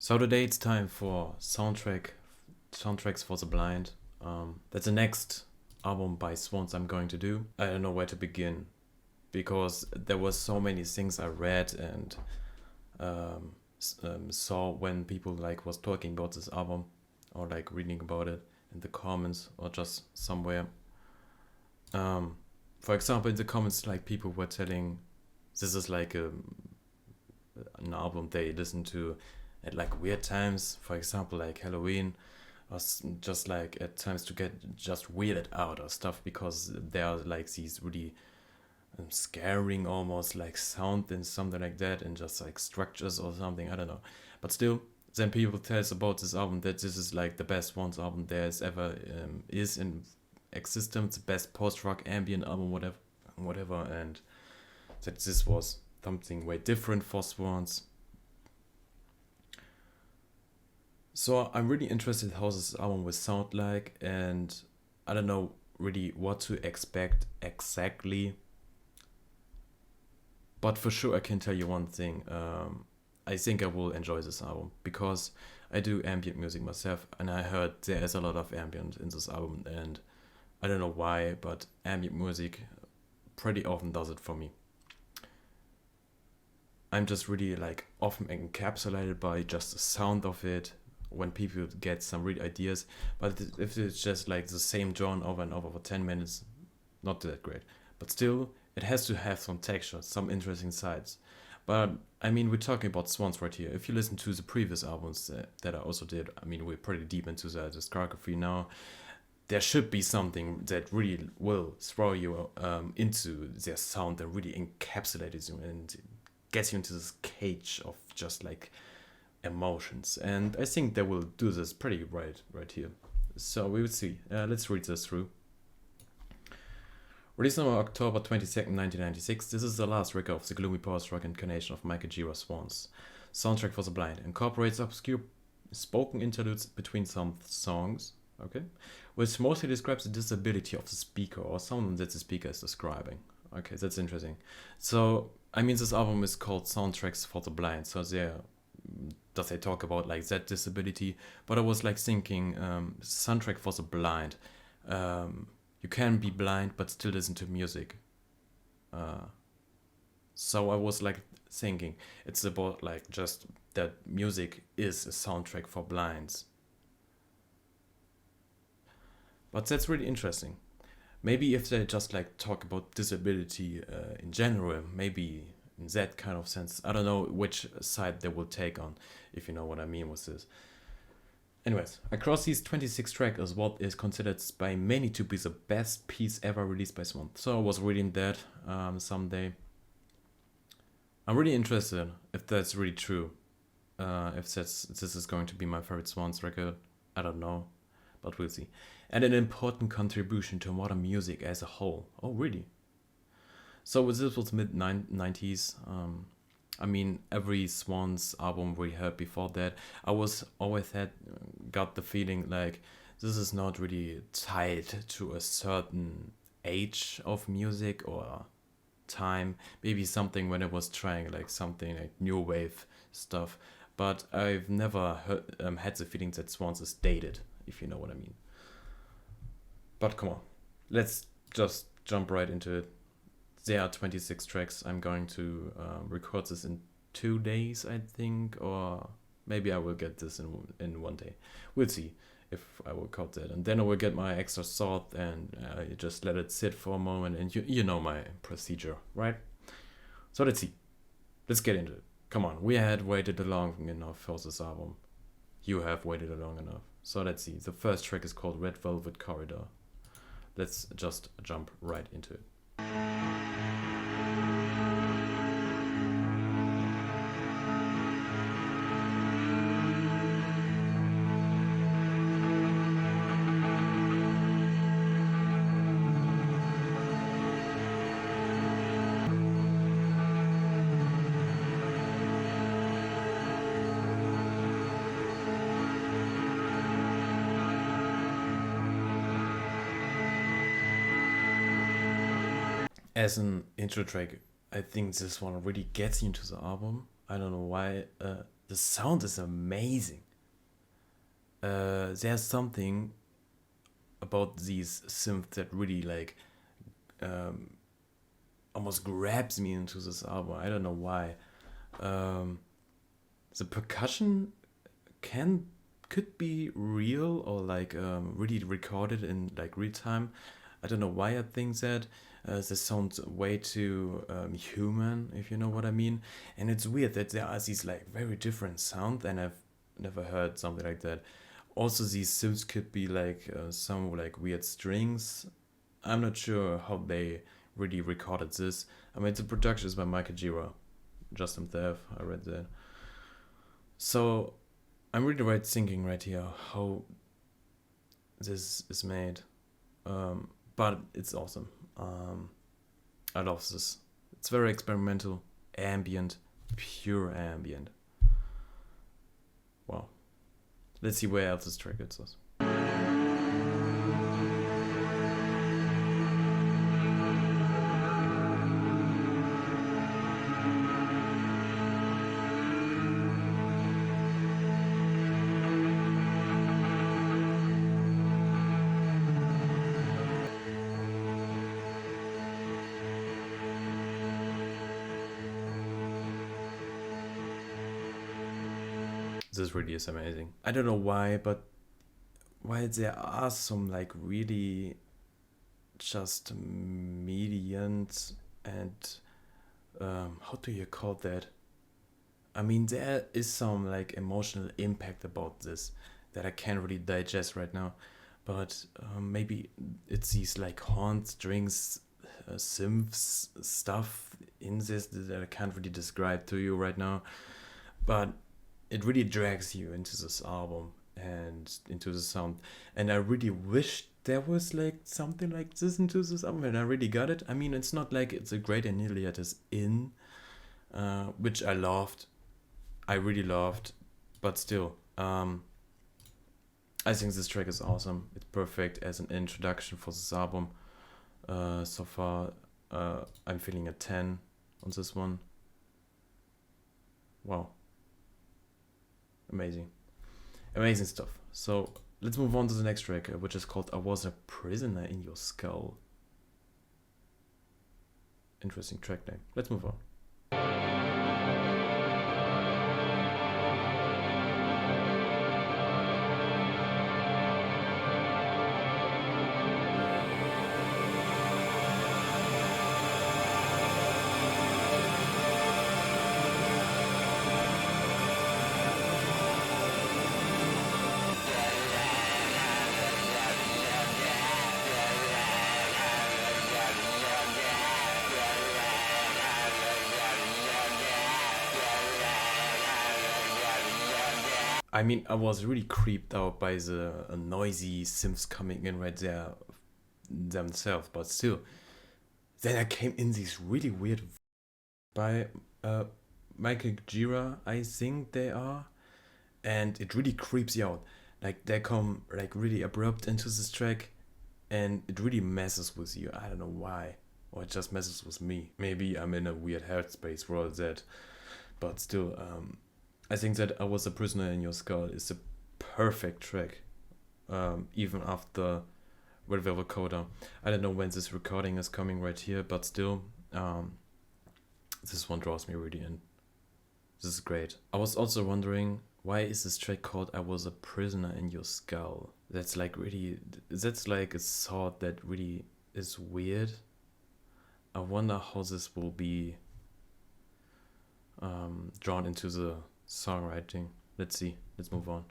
So today it's time for soundtracks for the blind. That's the next album by Swans I'm going to do. I don't know where to begin because there was so many things I read and saw when people like was talking about this album or like reading about it in the comments or just somewhere. Um, for example, in the comments, like people were telling this is like an album they listen to at like weird times, for example, like Halloween, or just like at times to get just weirded out or stuff because there are like these really scaring almost like sound and something like that, and just like structures or something. I don't know, but still. Then people tell us about this album that this is like the best Swans album there's ever is in existence, the best post-rock ambient album, whatever, and that this was something way different for Swans. So I'm really interested how this album will sound like, and I don't know really what to expect exactly. But for sure, I can tell you one thing. I think I will enjoy this album because I do ambient music myself, and I heard there is a lot of ambient in this album, and I don't know why, but ambient music pretty often does it for me. I'm just really like often encapsulated by just the sound of it when people get some real ideas. But if it's just like the same drone over and over for 10 minutes, not that great. But still, it has to have some texture, some interesting sides. But I mean, we're talking about Swans right here. If you listen to the previous albums that I also did, I mean, we're pretty deep into the discography now. There should be something that really will throw you into their sound and really encapsulates you and gets you into this cage of just like emotions. And I think they will do this pretty right here. So we will see. Let's read this through. Released on October 22nd, 1996, this is the last record of the gloomy post-rock incarnation of Gira Swans. Soundtrack for the Blind incorporates obscure spoken interludes between some songs, okay, which mostly describes the disability of the speaker or someone that the speaker is describing. Okay, that's interesting. So, I mean, this album is called Soundtracks for the Blind, so there does they talk about like that disability, but I was like thinking soundtrack for the blind. Um, you can be blind but still listen to music. Uh, so I was like thinking it's about like just that music is a soundtrack for blinds. But that's really interesting. Maybe if they just like talk about disability in general, maybe in that kind of sense. I don't know which side they will take on, if you know what I mean with this. Anyways, across these 26 tracks is what is considered by many to be the best piece ever released by Swan. So I was reading that someday. I'm really interested if that's really true. If this is going to be my favorite Swans record, I don't know, but we'll see. And an important contribution to modern music as a whole. Oh, really? So this was mid 90s. I mean, every Swans album we heard before that, I was always had got the feeling like this is not really tied to a certain age of music or time. Maybe something when I was trying like something like new wave stuff. But I've never had the feeling that Swans is dated, if you know what I mean. But come on, let's just jump right into it. There are 26 tracks. I'm going to record this in 2 days, I think, or maybe I will get this in one day. We'll see if I will cut that, and then I will get my extra salt and just let it sit for a moment. And you know my procedure, right? So let's see. Let's get into it. Come on, we had waited long enough for this album. You have waited long enough. So let's see. The first track is called Red Velvet Corridor. Let's just jump right into it. As an intro track, I think this one really gets you into the album. I don't know why. The sound is amazing. There's something about these synths that really like almost grabs me into this album. I don't know why. The percussion could be real or like really recorded in like real time. I don't know why I think that. This sounds way too human, if you know what I mean. And it's weird that there are these like very different sounds, and I've never heard something like that. Also, these synths could be like some like weird strings. I'm not sure how they really recorded this. I mean, the production is by Michael Gira, just himself. I read that. So I'm really thinking right here how this is made. But it's awesome. I love this. It's very experimental, ambient, pure ambient. Wow. Let's see where else this track gets us. This really is amazing. I don't know why, but why there are some like really just medians and how do you call that? I mean, there is some like emotional impact about this that I can't really digest right now, but maybe it's these like horn strings, synths stuff in this that I can't really describe to you right now, but it really drags you into this album and into the sound. And I really wish there was like something like this into this album, and I really got it. I mean, it's not like it's a great Annihilate is in, which I loved. I really loved, but still, I think this track is awesome. It's perfect as an introduction for this album. So far, I'm feeling a 10 on this one. Wow. Amazing stuff. So let's move on to the next track, which is called I Was a Prisoner in Your Skull. Interesting track name. Let's move on. I mean, I was really creeped out by the noisy synths coming in right there themselves, but still. Then I came in these really weird by Michael Gira, I think they are, and it really creeps you out. Like they come like really abrupt into this track, and it really messes with you. I don't know why, or it just messes with me. Maybe I'm in a weird headspace for all that, but still, I think that I Was a Prisoner in Your Skull is a perfect track, even after Red Velvet Coda. I don't know when this recording is coming right here, but still, this one draws me really in. This is great. I was also wondering, why is this track called I Was a Prisoner in Your Skull? That's like a thought that really is weird. I wonder how this will be drawn into the songwriting. Let's see. Let's move on.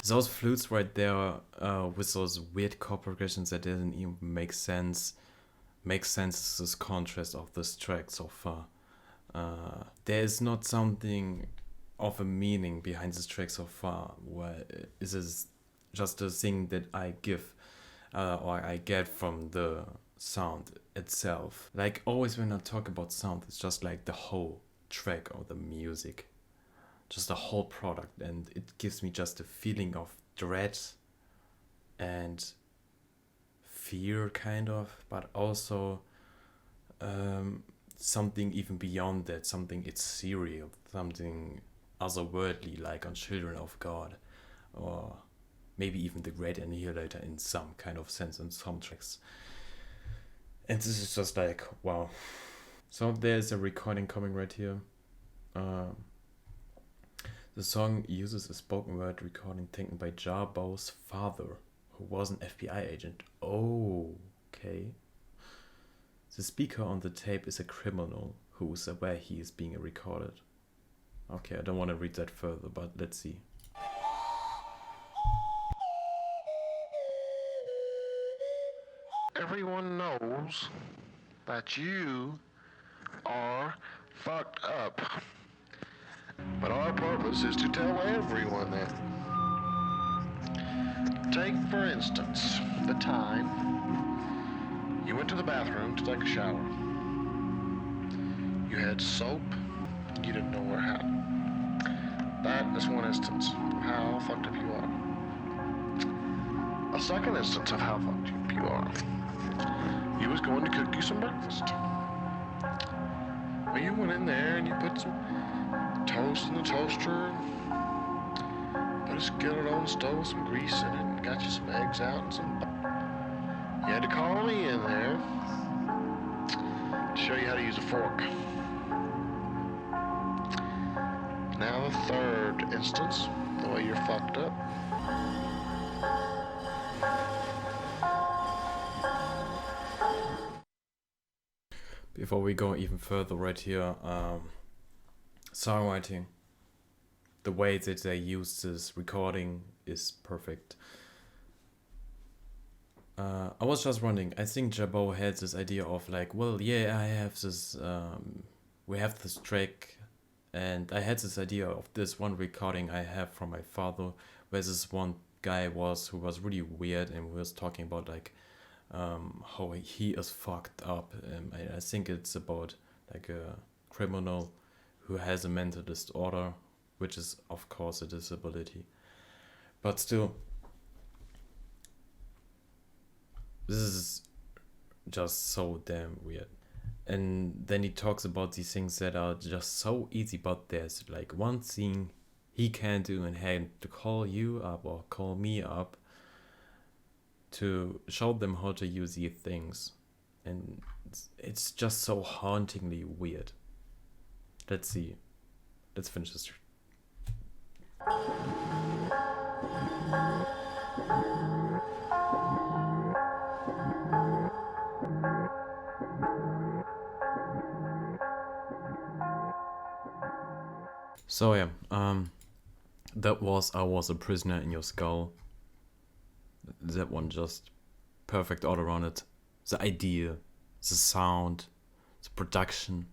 those flutes right there, with those weird chord progressions that didn't even make sense. Makes sense this contrast of this track so far. There is not something of a meaning behind this track so far. Where is this just a thing that I give, or I get from the sound itself? Like always when I talk about sound, it's just like the whole track or the music, just the whole product, and it gives me just a feeling of dread and fear, kind of, but also something even beyond that, something ethereal, something otherworldly, like on Children of God, or maybe even the Great Annihilator in some kind of sense in some tracks. And this is just like, wow. So there's a recording coming right here. The song uses a spoken word recording taken by Jarbo's father, who was an FBI agent. Oh, okay. The speaker on the tape is a criminal who is aware he is being recorded. Okay, I don't want to read that further, but let's see. Everyone knows that you are fucked up. But our purpose is to tell everyone that. Take, for instance, the time you went to the bathroom to take a shower. You had soap, you didn't know where how. That is one instance of how fucked up you are. A second instance of how fucked up you are. You was going to cook you some breakfast. Well, you went in there and you put some toast in the toaster, put a skillet on the stove with some grease in it, and got you some eggs out and some. You had to call me in there to show you how to use a fork. Now the third instance, the way you're fucked up. Before we go even further right here, songwriting. The way that they use this recording is perfect. I was just wondering, I think Jabbo had this idea of like, well, yeah, I have this, we have this track, and I had this idea of this one recording I have from my father, where this one guy who was really weird and was talking about like, how he is fucked up. I think it's about like a criminal who has a mental disorder, which is of course a disability, but still, this is just so damn weird. And then he talks about these things that are just so easy, but there's like one thing he can do, and had to call you up or call me up to show them how to use these things. And it's just so hauntingly weird. Let's see. Let's finish this. So yeah, that was I Was a Prisoner in Your Skull. That one just perfect all around it. The idea, the sound, the production,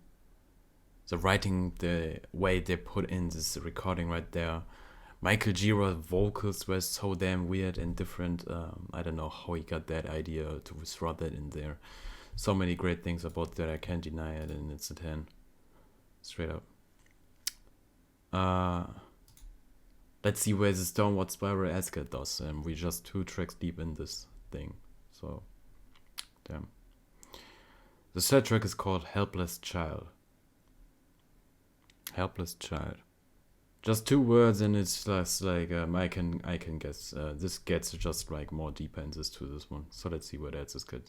the writing, the way they put in this recording right there. Michael Gira vocals were so damn weird and different. I don't know how he got that idea to throw that in there. So many great things about that, I can't deny it, and it's a 10. Straight up. Let's see where this downward spiral escalate does. We're just 2 tracks deep in this thing. So, damn. The third track is called Helpless Child. Helpless Child. Just 2 words, and it's just like I can guess. This gets just like more deeper into this one. So let's see where that's good.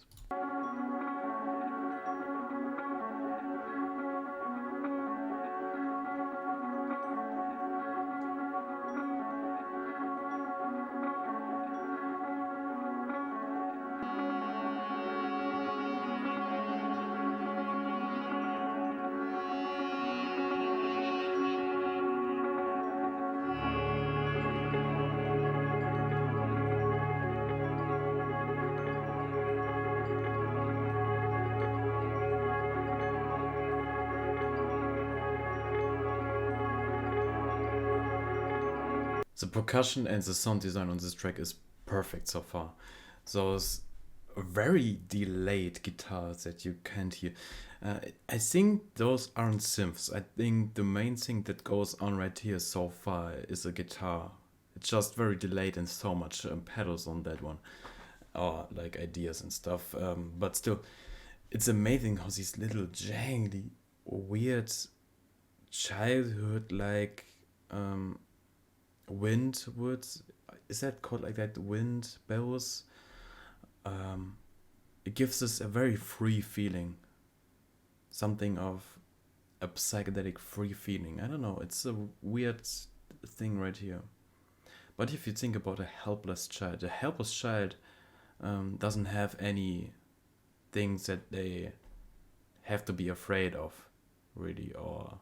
The percussion and the sound design on this track is perfect so far. Those very delayed guitars that you can't hear. I think those aren't synths. I think the main thing that goes on right here so far is a guitar. It's just very delayed and so much pedals on that one, or like ideas and stuff. But still, it's amazing how these little jangly, weird childhood like wind woods, is that called like that, wind bells, it gives us a very free feeling, something of a psychedelic free feeling. I don't know, it's a weird thing right here. But if you think about a helpless child doesn't have any things that they have to be afraid of, really, or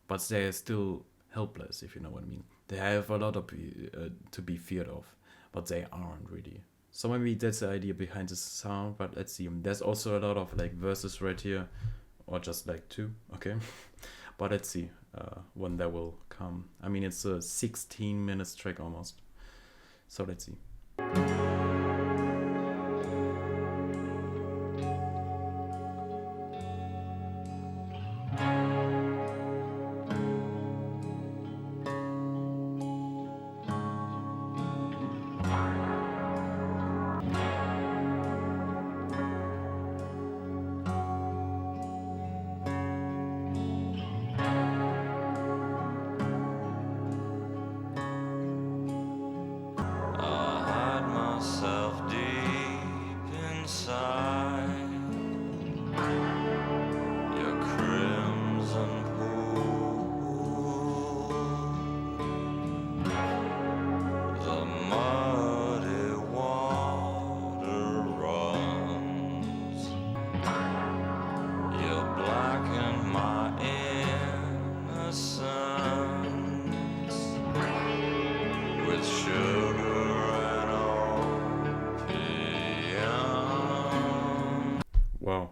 but they're still helpless, if you know what I mean. They have a lot of to be feared of, but they aren't really. So maybe that's the idea behind the sound. But let's see. There's also a lot of like verses right here, or just like two. Okay, but let's see when that will come. I mean, it's a 16 minutes track almost. So let's see. Wow.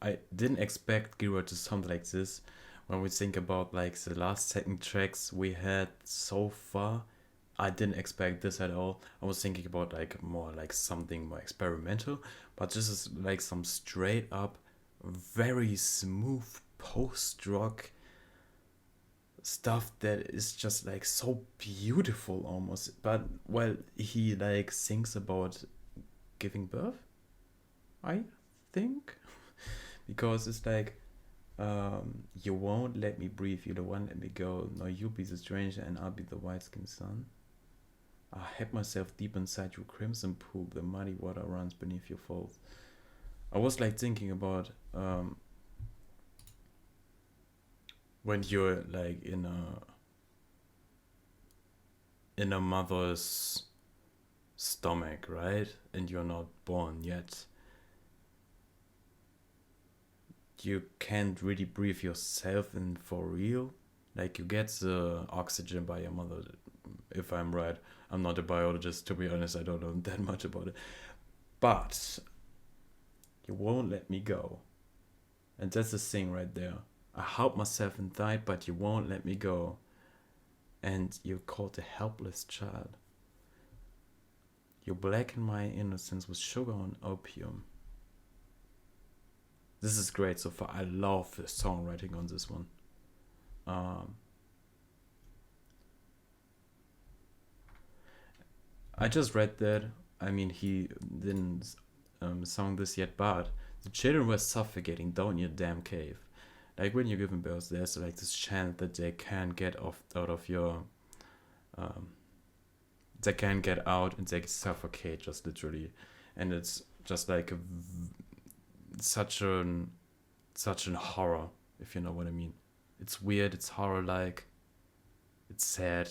I didn't expect Gira to sound like this when we think about like the last second tracks we had so far. I didn't expect this at all. I was thinking about like more like something more experimental, but this is like some straight up very smooth post rock stuff that is just like so beautiful almost. But well, he like thinks about giving birth, I think, because it's like you won't let me breathe, you don't want let me go, no, you'll be the stranger and I'll be the white-skinned son. I hid myself deep inside your crimson pool, the muddy water runs beneath your folds. I was like thinking about when you're like in a mother's stomach, right, and you're not born yet, you can't really breathe yourself in for real. Like, you get the oxygen by your mother, if I'm right. I'm not a biologist, to be honest, I don't know that much about it. But you won't let me go. And that's the thing right there. I helped myself and died, but you won't let me go. And you're called a helpless child. You blacken my innocence with sugar and opium. This is great so far. I love the songwriting on this one. I just read that. I mean, he didn't song this yet, but the children were suffocating down your damn cave. Like when you're giving birth, there's like this chant that they can't get out of your. They can't get out and they suffocate, just literally, and it's just like such an horror, if you know what I mean. It's weird, it's horror like, it's sad.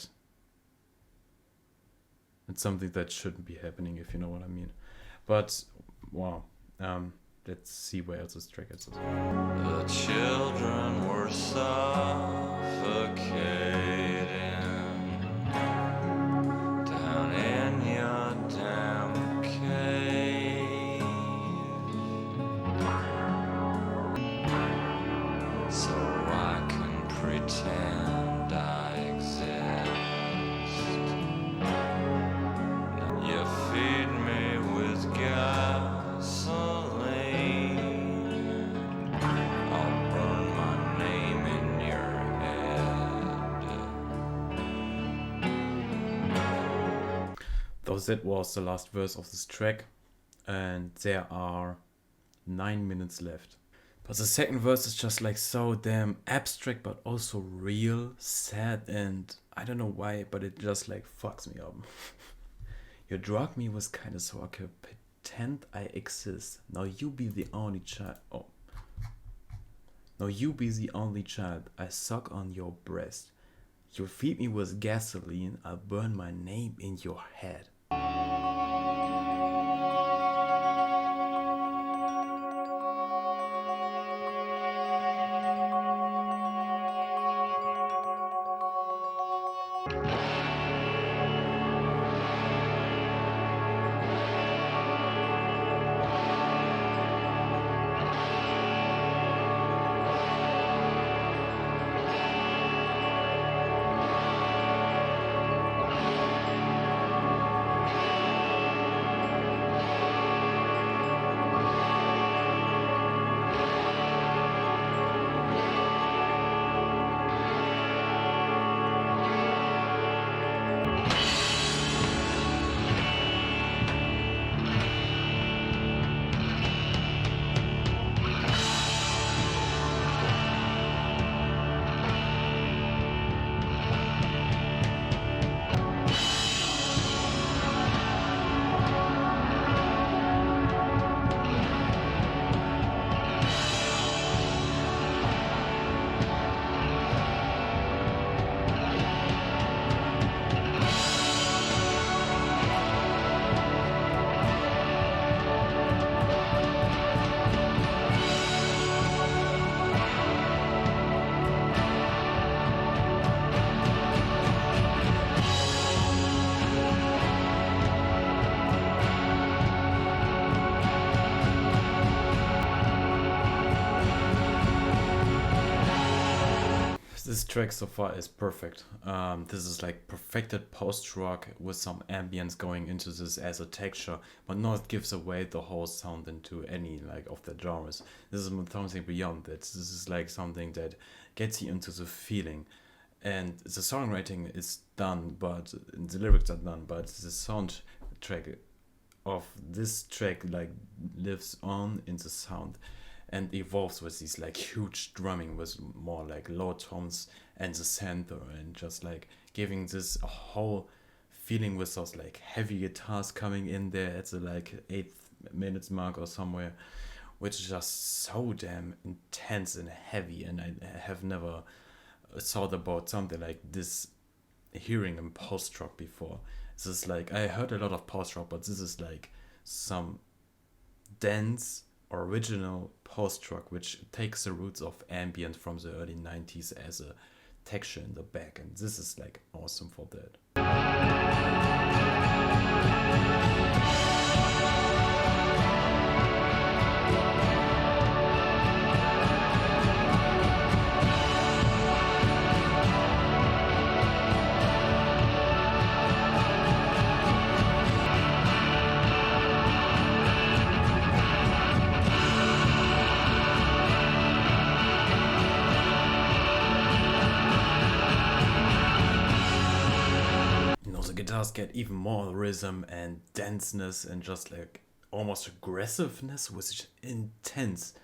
It's something that shouldn't be happening, if you know what I mean. But wow, let's see where else this track is. The children were suffocating down in your damn cave, so I can pretend I exist. Though that was the last verse of this track, and there are 9 minutes left. But the second verse is just like so damn abstract, but also real, sad, and I don't know why, but it just like fucks me up. You drug me was kinda so I could pretend I exist. Now you be the only child. Oh. Now you be the only child. I suck on your breast. You feed me with gasoline. I'll burn my name in your head. This track so far is perfect. This is like perfected post-rock with some ambience going into this as a texture, but not gives away the whole sound into any like of the genres. This is something beyond that. This is like something that gets you into the feeling. And the songwriting is done, but the lyrics are done, but the soundtrack of this track like lives on in the sound and evolves with these like huge drumming with more like low tones and the center, and just like giving this a whole feeling with those like heavy guitars coming in there at the like 8 minutes mark or somewhere, which is just so damn intense and heavy. And I have never thought about something like this hearing in post-rock before. This is like, I heard a lot of post-rock, but this is like some dense original post-rock which takes the roots of ambient from the early 90s as a texture in the back, and this is like awesome for that. Guitars get even more rhythm and denseness and just like almost aggressiveness, which is intense.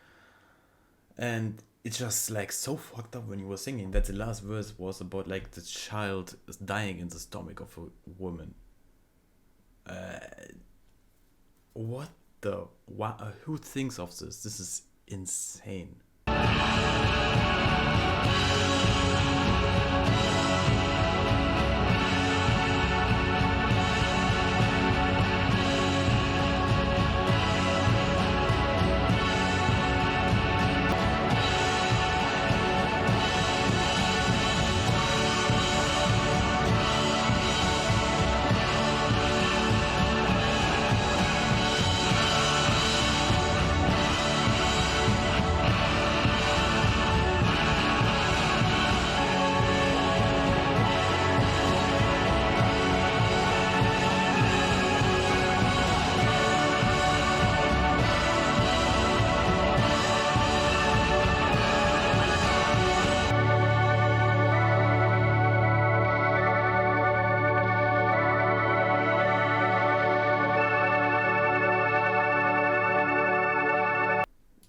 And it's just like so fucked up when you were singing that the last verse was about like the child dying in the stomach of a woman. What the? Who thinks of this? This is insane.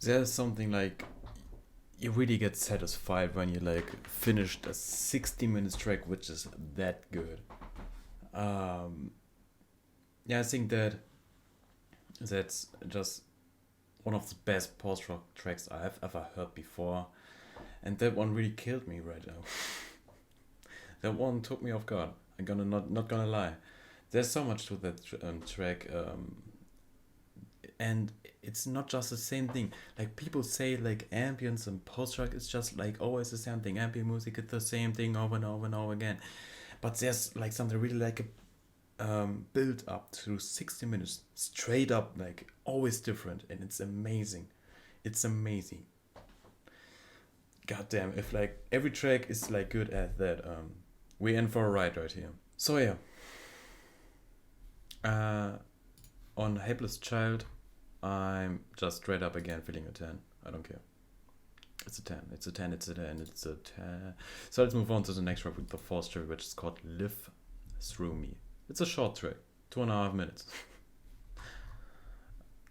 there's something like you really get satisfied when you like finished a 60 minutes track which is that good. Um, yeah, I think that's just one of the best post rock tracks I've ever heard before, and that one really killed me right now. That one took me off guard. I'm gonna not gonna lie. There's so much to that track, and it's not just the same thing. Like people say, like ambience and post rock is just like always the same thing. Ambient music is the same thing over and over and over again. But there's like something really like a build up through 60 minutes, straight up, like always different, and it's amazing. It's amazing. God damn, if like every track is like good at that, we're in for a ride right here. So yeah, on Helpless Child, I'm just straight up again feeling a 10. I don't care. It's a 10. It's a 10. It's a 10. It's a 10. So let's move on to the next track with the fourth track, which is called Live Through Me. It's a short track, 2.5 minutes.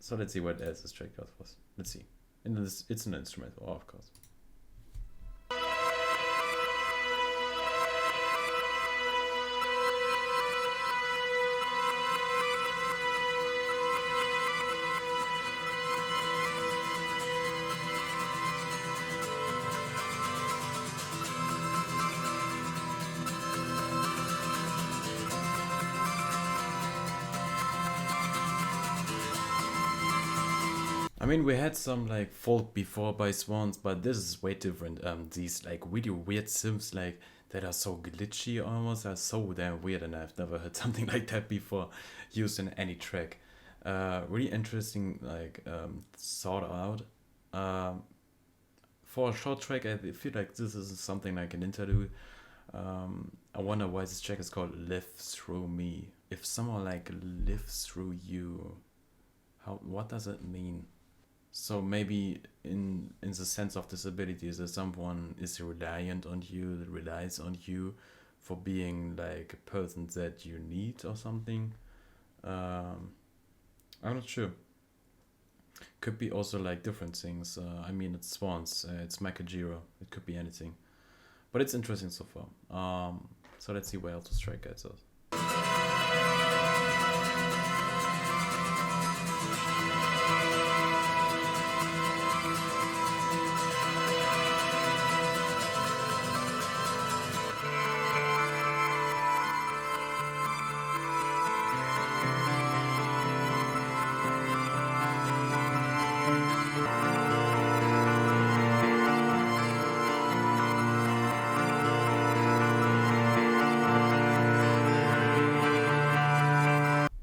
So let's see what else this track does for us. Let's see. It's an instrumental, of course. I mean, we had some like folk before by Swans, but this is way different. These like really weird synths like that are so glitchy almost are so damn weird, and I've never heard something like that before used in any track. Really interesting, like thought out. Um, for a short track, I feel like this is something like an interlude. I wonder why this track is called "Live Through Me." If someone like lives through you, how what does it mean? So maybe in the sense of disability, that someone is reliant on you, that relies on you for being like a person that you need or something. Um, I'm not sure. Could be also like different things. I mean, it's Swans, it's Gira. It could be anything, but it's interesting so far. So let's see where else the strike gets us.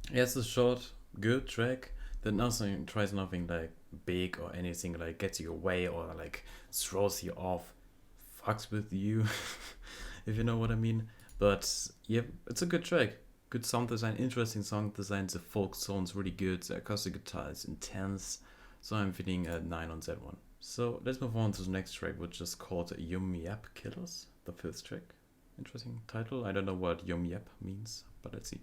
Yeah, it's a short, good track that nothing tries nothing like big or anything like gets you away or like throws you off, fucks with you, if you know what I mean. But yeah, it's a good track. Good sound design, interesting sound design. The folk sounds really good. The acoustic guitar is intense. So I'm feeling a 9 on that one. So let's move on to the next track, which is called Yum-Yab Killers, the fifth track. Interesting title. I don't know what Yum-Yab means, but let's see.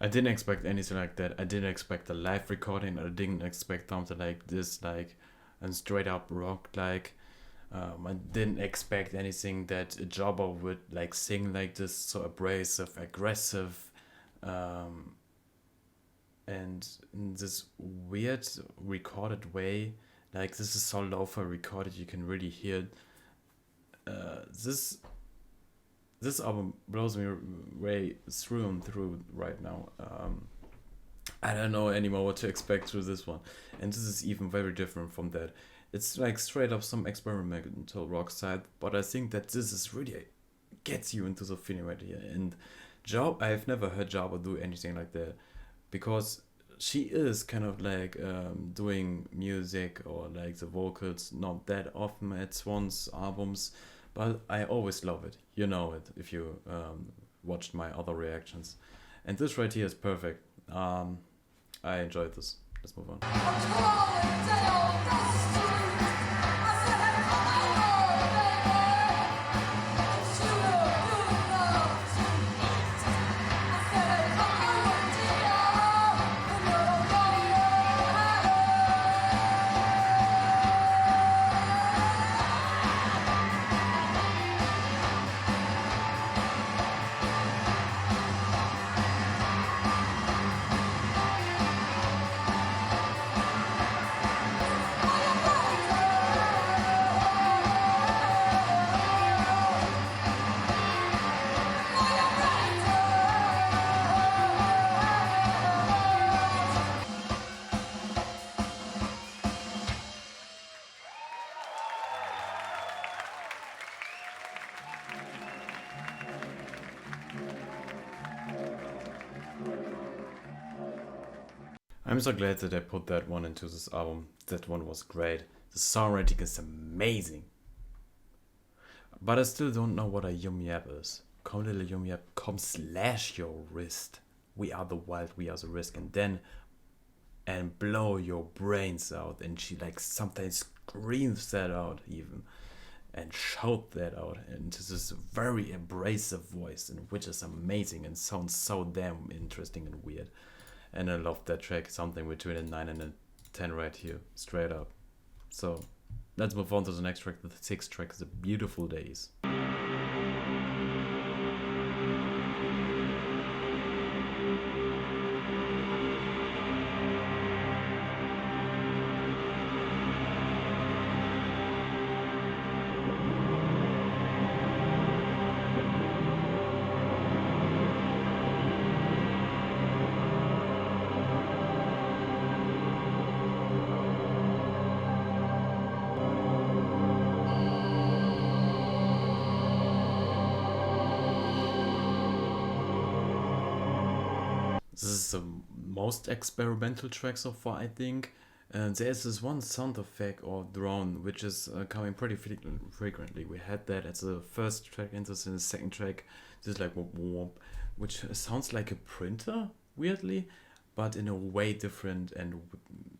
I didn't expect anything like that. I didn't expect a live recording. I didn't expect something like this, like and straight up rock. Like I didn't expect anything that a jobber would like sing like this, so abrasive, aggressive, um, and in this weird recorded way. Like this is so lo-fi recorded, you can really hear it. This this album blows me way through and through right now. I don't know anymore what to expect through this one, and this is even very different from that. It's like straight up some experimental rock side, but I think that this is really gets you into the feeling right here. And I've never heard Java do anything like that, because she is kind of like doing music or like the vocals not that often at Swans albums, but I always love it. You know it if you watched my other reactions, and this right here is perfect. I enjoyed this. Let's move on. I'm so glad that I put that one into this album. That one was great. The songwriting is amazing. But I still don't know what a Yum-Yab is. Come little Yum-Yab, come slash your wrist. We are the wild, we are the risk. And blow your brains out. And she like sometimes screams that out even. And shout that out. And this is a very abrasive voice, and which is amazing and sounds so damn interesting and weird. And I love that track, something between a 9 and a 10 right here, straight up. So let's move on to the next track. The sixth track is The Beautiful Days. This is the most experimental track so far, I think. And there's this one sound effect or drone which is coming pretty frequently. We had that as the first track, and this in the second track. This is like whoop, whoop, which sounds like a printer, weirdly, but in a way different and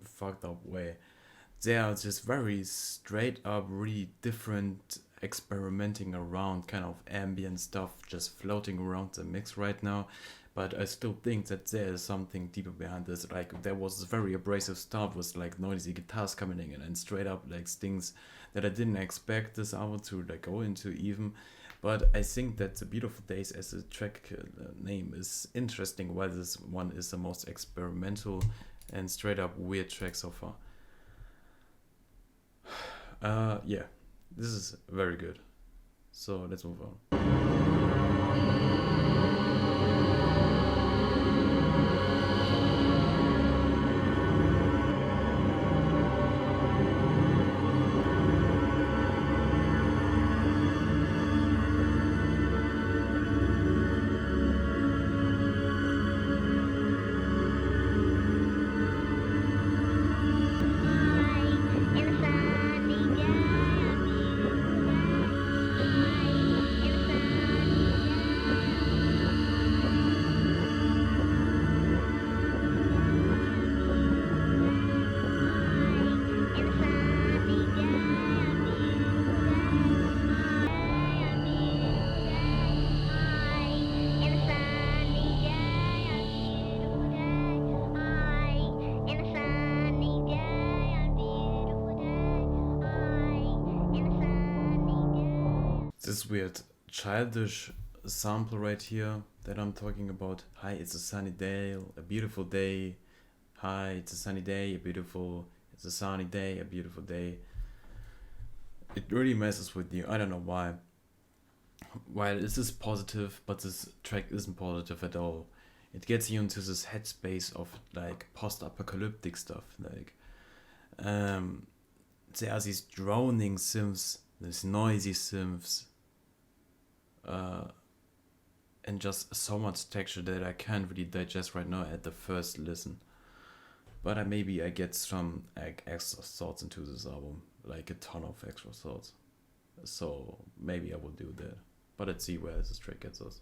fucked up way. They are just very straight up, really different, experimenting around kind of ambient stuff just floating around the mix right now. But I still think that there is something deeper behind this. Like there was this very abrasive start with like noisy guitars coming in and straight up like things that I didn't expect this album to like go into even. But I think that The Beautiful Days as a track name is interesting, while this one is the most experimental and straight up weird track so far. Yeah, this is very good. So let's move on. This weird childish sample right here that I'm talking about. Hi, it's a sunny day, a beautiful day. Hi, it's a sunny day, it's a sunny day, a beautiful day. It really messes with you. I don't know why. while this is positive, but this track isn't positive at all. It gets you into this headspace of like post-apocalyptic stuff. Like, there are these droning synths, these noisy synths, and just so much texture that I can't really digest right now at the first listen. But maybe I get some like extra thoughts into this album, like a ton of extra thoughts. So maybe I will do that. But let's see where this track gets us.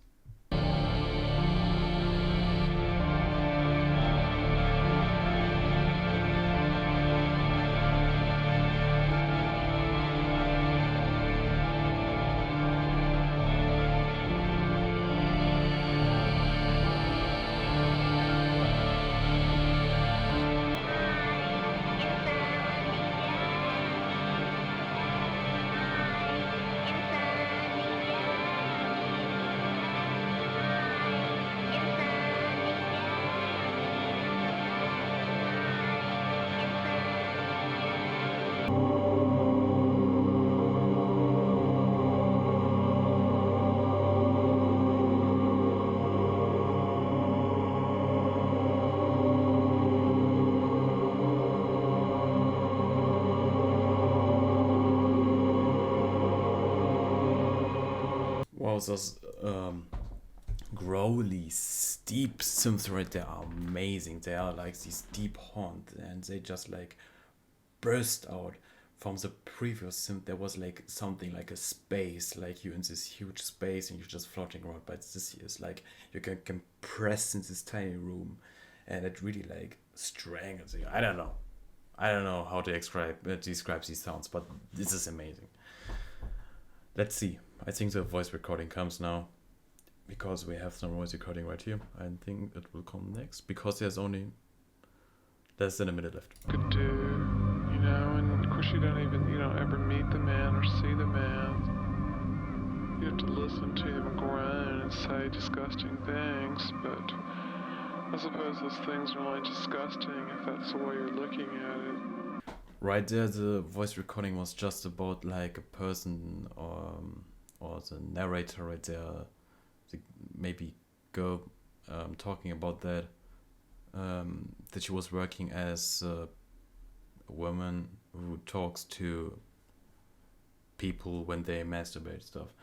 Wow, those growly, steep synths right there are amazing. They are like these deep haunts, and they just like burst out. From the previous synth, there was like something like a space, like you're in this huge space and you're just floating around. But this is like you can compress in this tiny room, and it really like strangles you. I don't know how to describe these sounds, but this is amazing. Let's see. I think the voice recording comes now, because we have some voice recording right here. I think it will come next, because there's only less than a minute left. Could do, you know, and of course you don't even, ever meet the man or see the man. You have to listen to them groan and say disgusting things, but I suppose those things are only disgusting if that's the way you're looking at it. Right there, the voice recording was just about like a person or the narrator right there, maybe girl, talking about that she was working as a woman who talks to people when they masturbate stuff.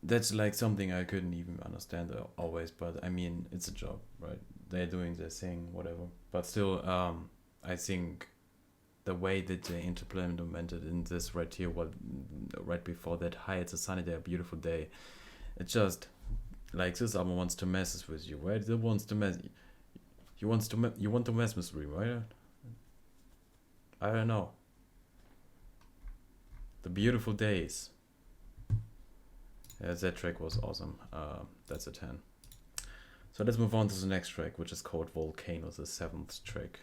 That's like something I couldn't even understand always, but I mean, it's a job, right? They're doing their thing, whatever. But still, I think the way that they implemented in this right here, right before that, hi, it's a sunny day, a beautiful day. It's just like this album wants to mess with you, right? It wants to mess. You want to mess with me, right? I don't know. The beautiful days. Yeah, that track was awesome. That's a 10. So let's move on to the next track, which is called Volcano, the 7th track.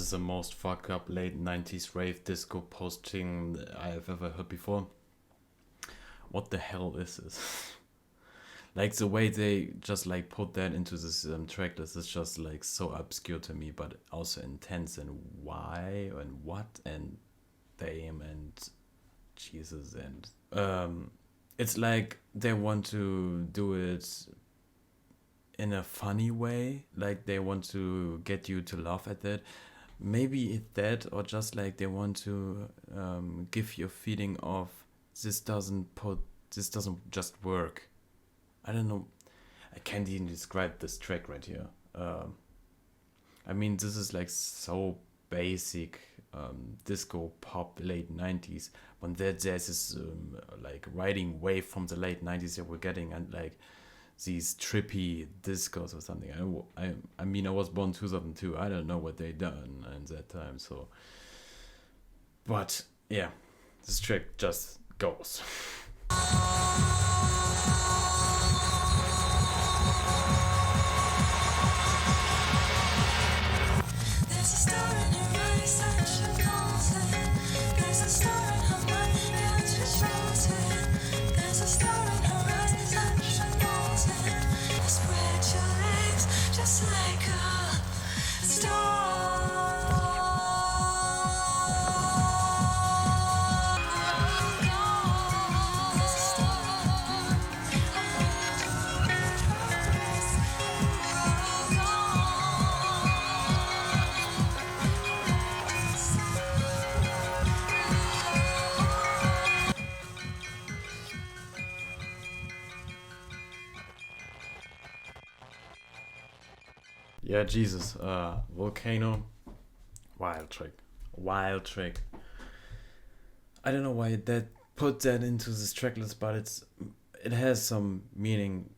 The most fucked up late 90s rave disco posting I have ever heard before. What the hell is this? Like the way they just like put that into this track list is just like so obscure to me, but also intense. And why and what and damn and Jesus, and it's like they want to do it in a funny way, like they want to get you to laugh at that. Maybe it's that, or just like they want to give you a feeling of this doesn't just work. I don't know. I can't even describe this track right here. I mean, this is like so basic disco pop late 90s, when there's this like riding wave from the late 90s that we're getting, and like these trippy discos or something. I mean, I was born 2002. I don't know what they done in that time. So, but yeah, this track just goes. Yeah, Jesus. Volcano. Wild track. I don't know why that put that into this track list, but it has some meaning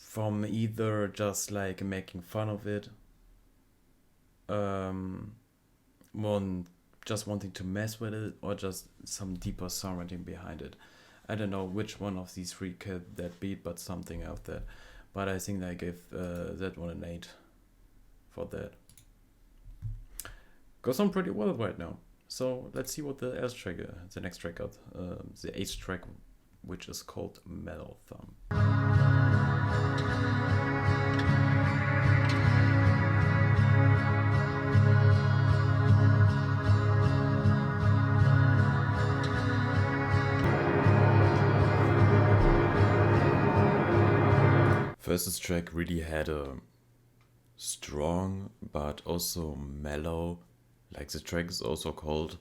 from either just like making fun of it, one just wanting to mess with it, or just some deeper songwriting behind it. I don't know which one of these three could that be, but something out there. But I think I gave that one an 8 for that. Goes on pretty well right now. So let's see what the next track got. The 8th track, which is called Mellothumb. First, this track really had a strong but also mellow, like the track is also called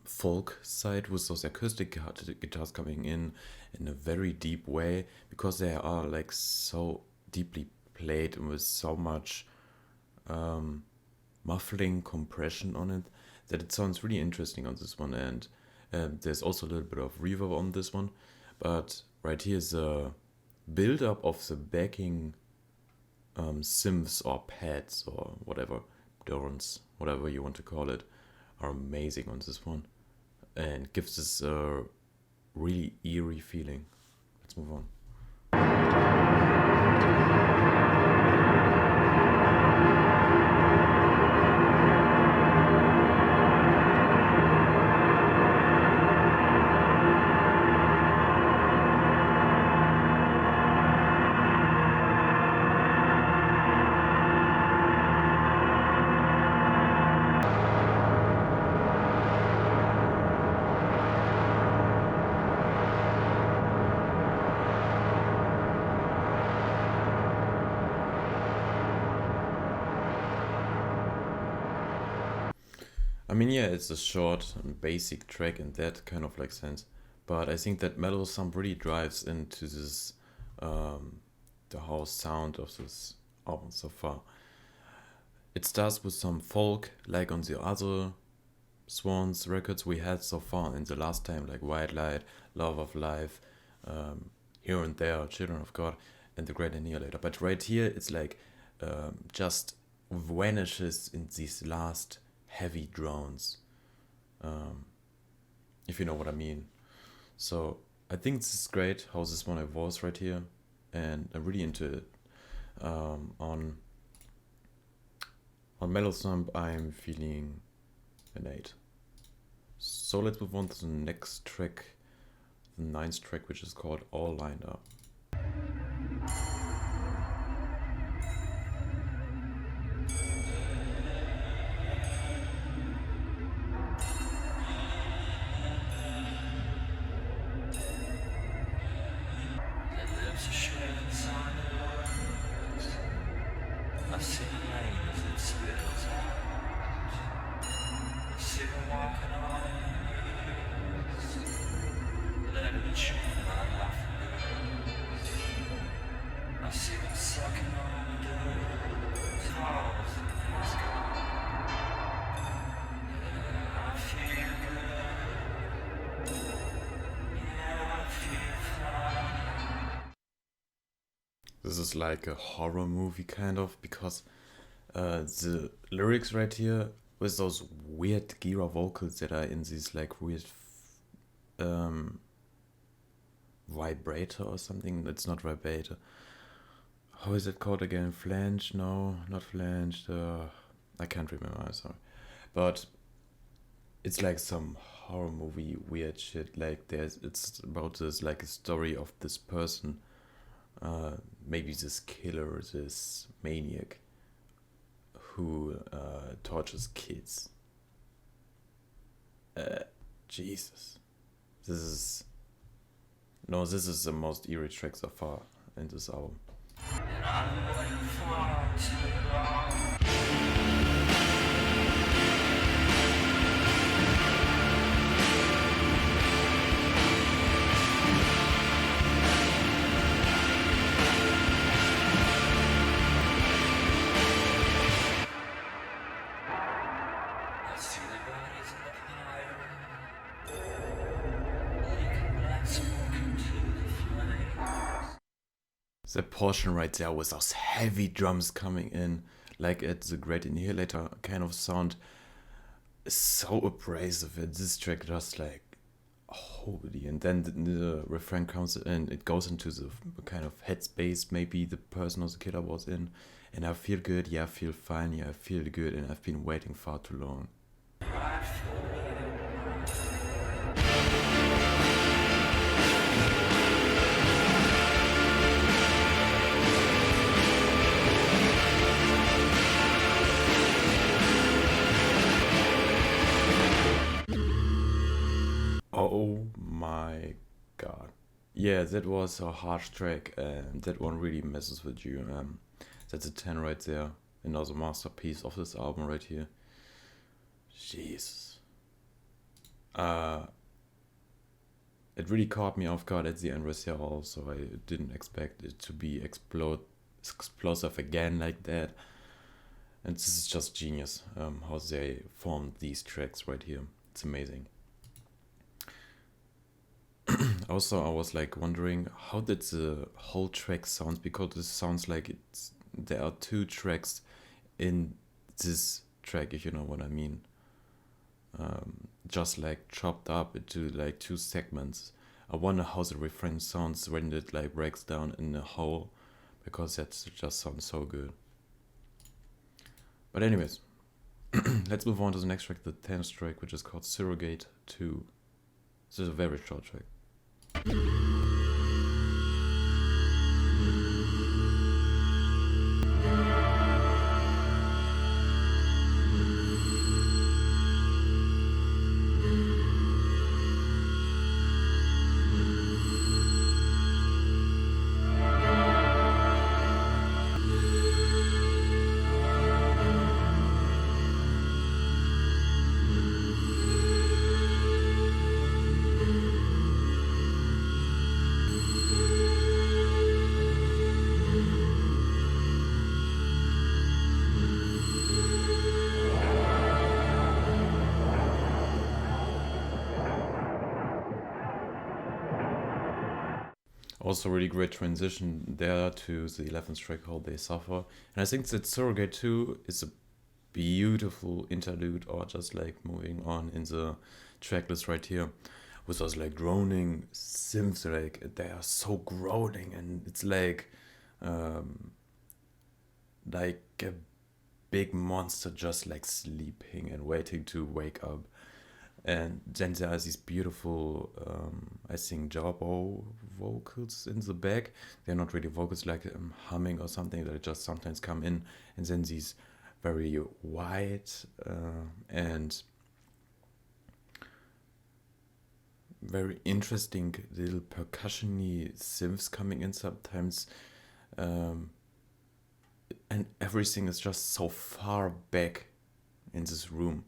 folk side, with those acoustic guitars coming in a very deep way, because they are like so deeply played and with so much muffling compression on it that it sounds really interesting on this one. And there's also a little bit of reverb on this one, but right here is a build up of the backing synths or pads or whatever, drones, whatever you want to call it, are amazing on this one and gives this a really eerie feeling. Let's move on. I mean, yeah, it's a short and basic track in that kind of like sense, but I think that Mellothumb really drives into this, the whole sound of this album so far. It starts with some folk, like on the other Swans records we had so far in the last time, like White Light, Love of Life, Here and There, Children of God, and The Great Annihilator. But right here, it's like just vanishes in these last heavy drones, if you know what I mean. So I think this is great how this one evolves right here, and I'm really into it. On Mellothumb, I'm feeling an 8. So let's move on to the next track, the 9th track, which is called All Lined Up. this is like a horror movie kind of, because the lyrics right here with those weird Gira vocals that are in these like weird vibrator or something. It's not vibrator. How is it called again? Flange? No, not flange. I can't remember. I'm sorry, but it's like some horror movie weird shit. Like it's about this like a story of this person, maybe this killer, this maniac, who tortures kids. Jesus, this is the most eerie track so far in this album. The portion right there with those heavy drums coming in, like at the Great Annihilator kind of sound, is so abrasive. And this track just like, holy. And then the refrain comes in, it goes into the kind of headspace maybe the person or the killer was in. And I feel good, yeah, I feel fine, yeah, I feel good, and I've been waiting far too long. Oh my god. Yeah, that was a harsh track, and that one really messes with you. That's a 10 right there. Another masterpiece of this album right here. Jesus. It really caught me off guard at the end right there also. I didn't expect it to be explosive again like that. And this is just genius, how they formed these tracks right here. It's amazing. Also, I was like wondering, how did the whole track sound, because this sounds like there are two tracks in this track, if you know what I mean. Just like chopped up into like two segments. I wonder how the refrain sounds when it like breaks down in a whole, because that just sounds so good. But anyways, let's move on to the next track, the 10th track, which is called Surrogate 2. This is a very short track. Also really great transition there to the 11th track called They Suffer. And I think that Surrogate 2 is a beautiful interlude, or just like moving on in the track list right here, with those like groaning synths, like they are so groaning, and it's like a big monster just like sleeping and waiting to wake up. And then there are these beautiful, I think, jarbo vocals in the back. They're not really vocals, like humming or something. They just sometimes come in. And then these very white and very interesting little percussion-y synths coming in sometimes. And everything is just so far back in this room.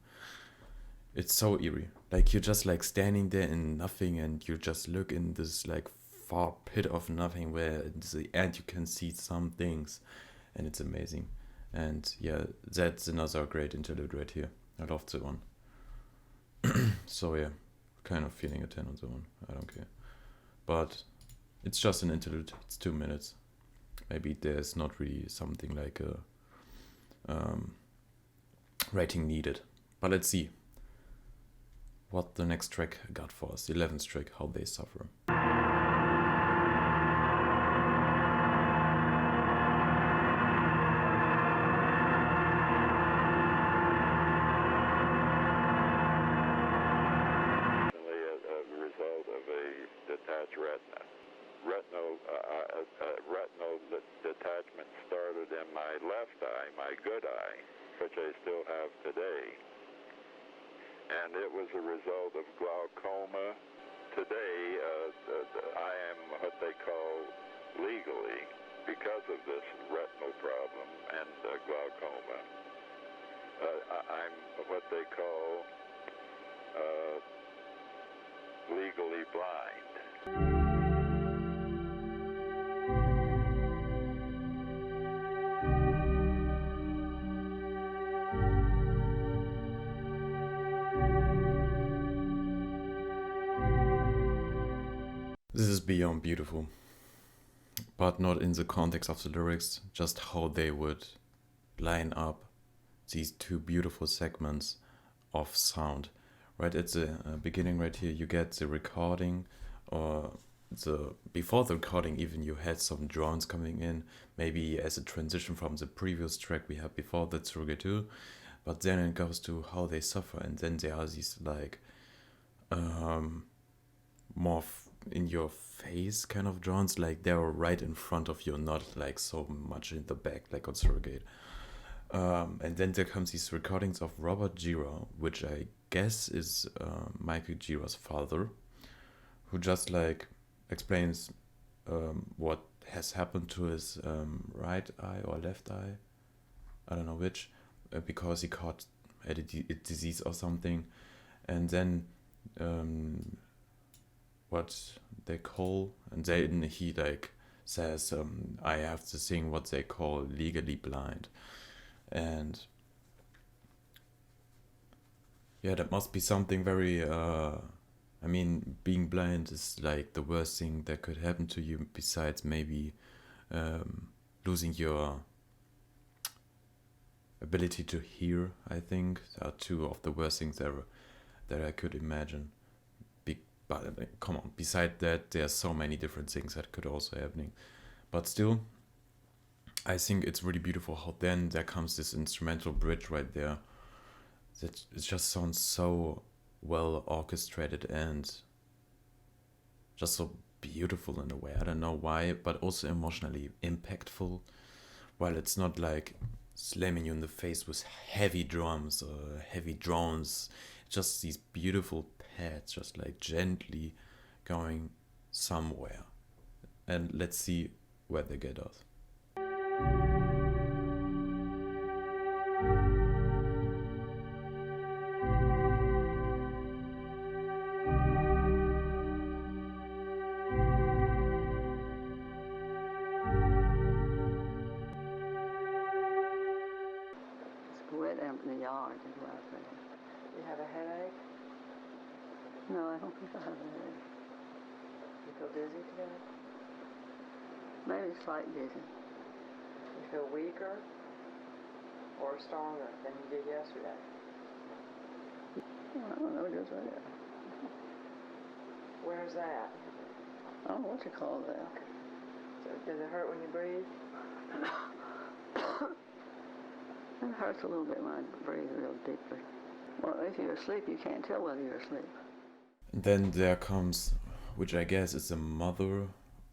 It's so eerie. Like you're just like standing there in nothing, and you just look in this like far pit of nothing where at the end you can see some things, and it's amazing. And yeah, that's another great interlude right here. I love the one. So yeah, kind of feeling a 10 on the one. I don't care. But it's just an interlude. It's 2 minutes. maybe there's not really something like a rating needed. But let's see what the next track got for us. The 11th track, How They Suffer. Detachment started in my left eye, my good eye, which I still have today. And it was a result of glaucoma. Today, I am what they call legally, because of this retinal problem and glaucoma, I'm what they call legally blind. This is beyond beautiful, but not in the context of the lyrics, just how they would line up these two beautiful segments of sound. Right at the beginning right here, you get the recording, or before the recording even you had some drones coming in, maybe as a transition from the previous track we had before, that's Surrogate 2, but then it goes to How They Suffer, and then there are these like more in your face kind of drones, like they're right in front of you, not like so much in the back like on Surrogate. And then there comes these recordings of Robert Gira, which I guess is Michael Gira's father, who just like explains what has happened to his right eye or left eye, I don't know which, because he caught a disease or something, and then what they call, and then he like says, I have to sing what they call legally blind. And yeah, that must be something very I mean, being blind is like the worst thing that could happen to you, besides maybe losing your ability to hear. I think are two of the worst things ever that I could imagine. But come on, beside that, there are so many different things that could also happening. But still, I think it's really beautiful how then there comes this instrumental bridge right there that it just sounds so well orchestrated and just so beautiful in a way. I don't know why, but also emotionally impactful, while it's not like slamming you in the face with heavy drums or heavy drones. Just these beautiful pads just like gently going somewhere, and let's see where they get us. It's wet out in the yard is what I think. You have a headache? No, I don't think I have a headache. You feel dizzy today? Maybe slight dizzy. You feel weaker or stronger than you did yesterday? Well, I don't know just that. Where's that? I don't know what you call that. So does it hurt when you breathe? It hurts a little bit when I breathe real deeply. Well, if you're asleep, you can't tell whether you're asleep. Then there comes, which I guess is the mother,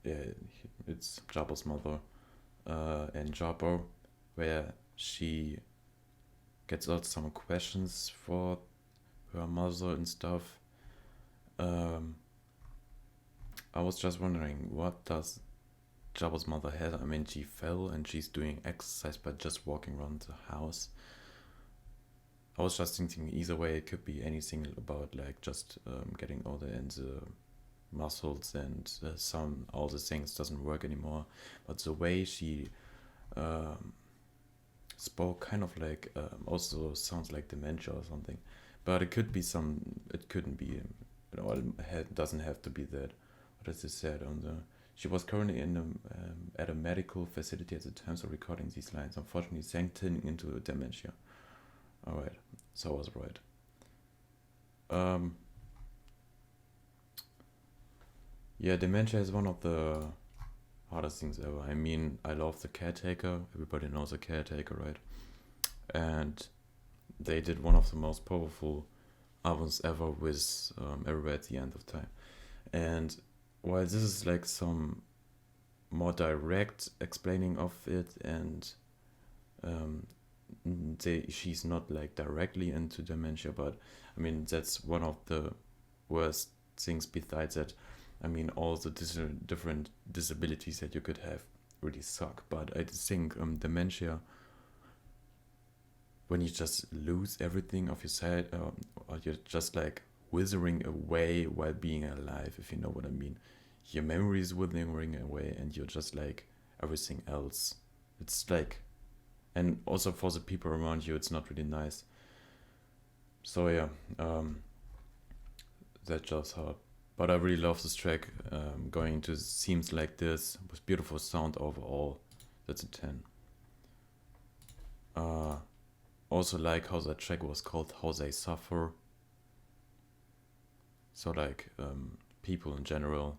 it's Jabba's mother, and Jabba, where she gets out some questions for her mother and stuff. I was just wondering, what does Jabba's mother have? I mean, she fell and she's doing exercise by just walking around the house. I was just thinking either way it could be anything about like just getting older and the muscles and all the things doesn't work anymore. But the way she spoke kind of like also sounds like dementia or something. But it could be it couldn't be, it doesn't have to be that. What is it said on She was currently at a medical facility at the time of recording these lines. Unfortunately, sank into dementia. Alright, so I was right. Yeah, dementia is one of the hardest things ever. I mean, I love The Caretaker. Everybody knows The Caretaker, right? And they did one of the most powerful albums ever with Everywhere at the End of Time. And while this is like some more direct explaining of it, and she's not like directly into dementia, but I mean, that's one of the worst things besides that. I mean, all the different disabilities that you could have really suck. But I think dementia, when you just lose everything of your side, or you're just like withering away while being alive, if you know what I mean. Your memory is withering away, and you're just like everything else. It's like, and also for the people around you, it's not really nice. So yeah, that just hard. But I really love this track, going into themes like this, with beautiful sound overall. That's a 10. Also like how that track was called How They Suffer. So like people in general,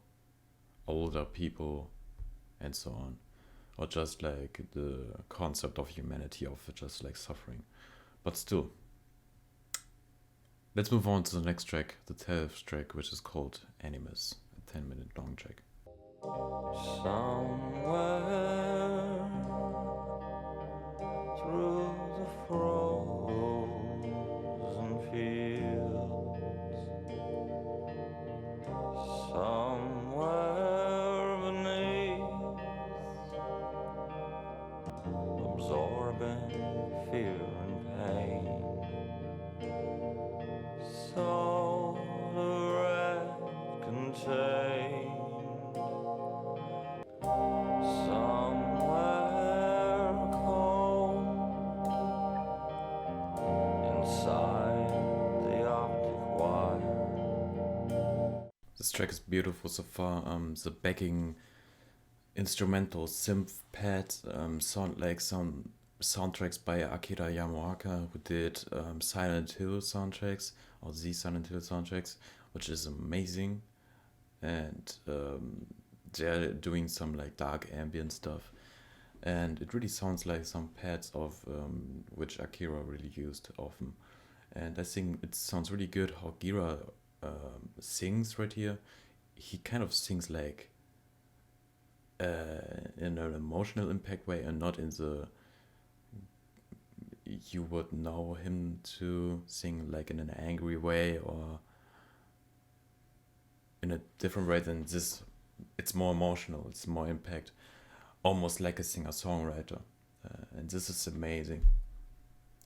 older people, and so on. Or just like the concept of humanity of just like suffering. But still, let's move on to the next track, the 12th track, which is called Animus, a 10-minute long track. Somewhere through the frozen fields, somewhere beneath, absorbing fear and pain. So the red contained somewhere cold inside the optic wire. This track is beautiful so far. The backing instrumental synth pad sound like some soundtracks by Akira Yamaoka, who did Silent Hill soundtracks, or the Silent Hill soundtracks, which is amazing. And they're doing some like dark ambient stuff, and it really sounds like some pads of which Akira really used often. And I think it sounds really good how Gira sings right here. He kind of sings like in an emotional impact way, and not in the you would know him to sing like in an angry way or in a different way than this. It's more emotional, it's more impact, almost like a singer-songwriter. And this is amazing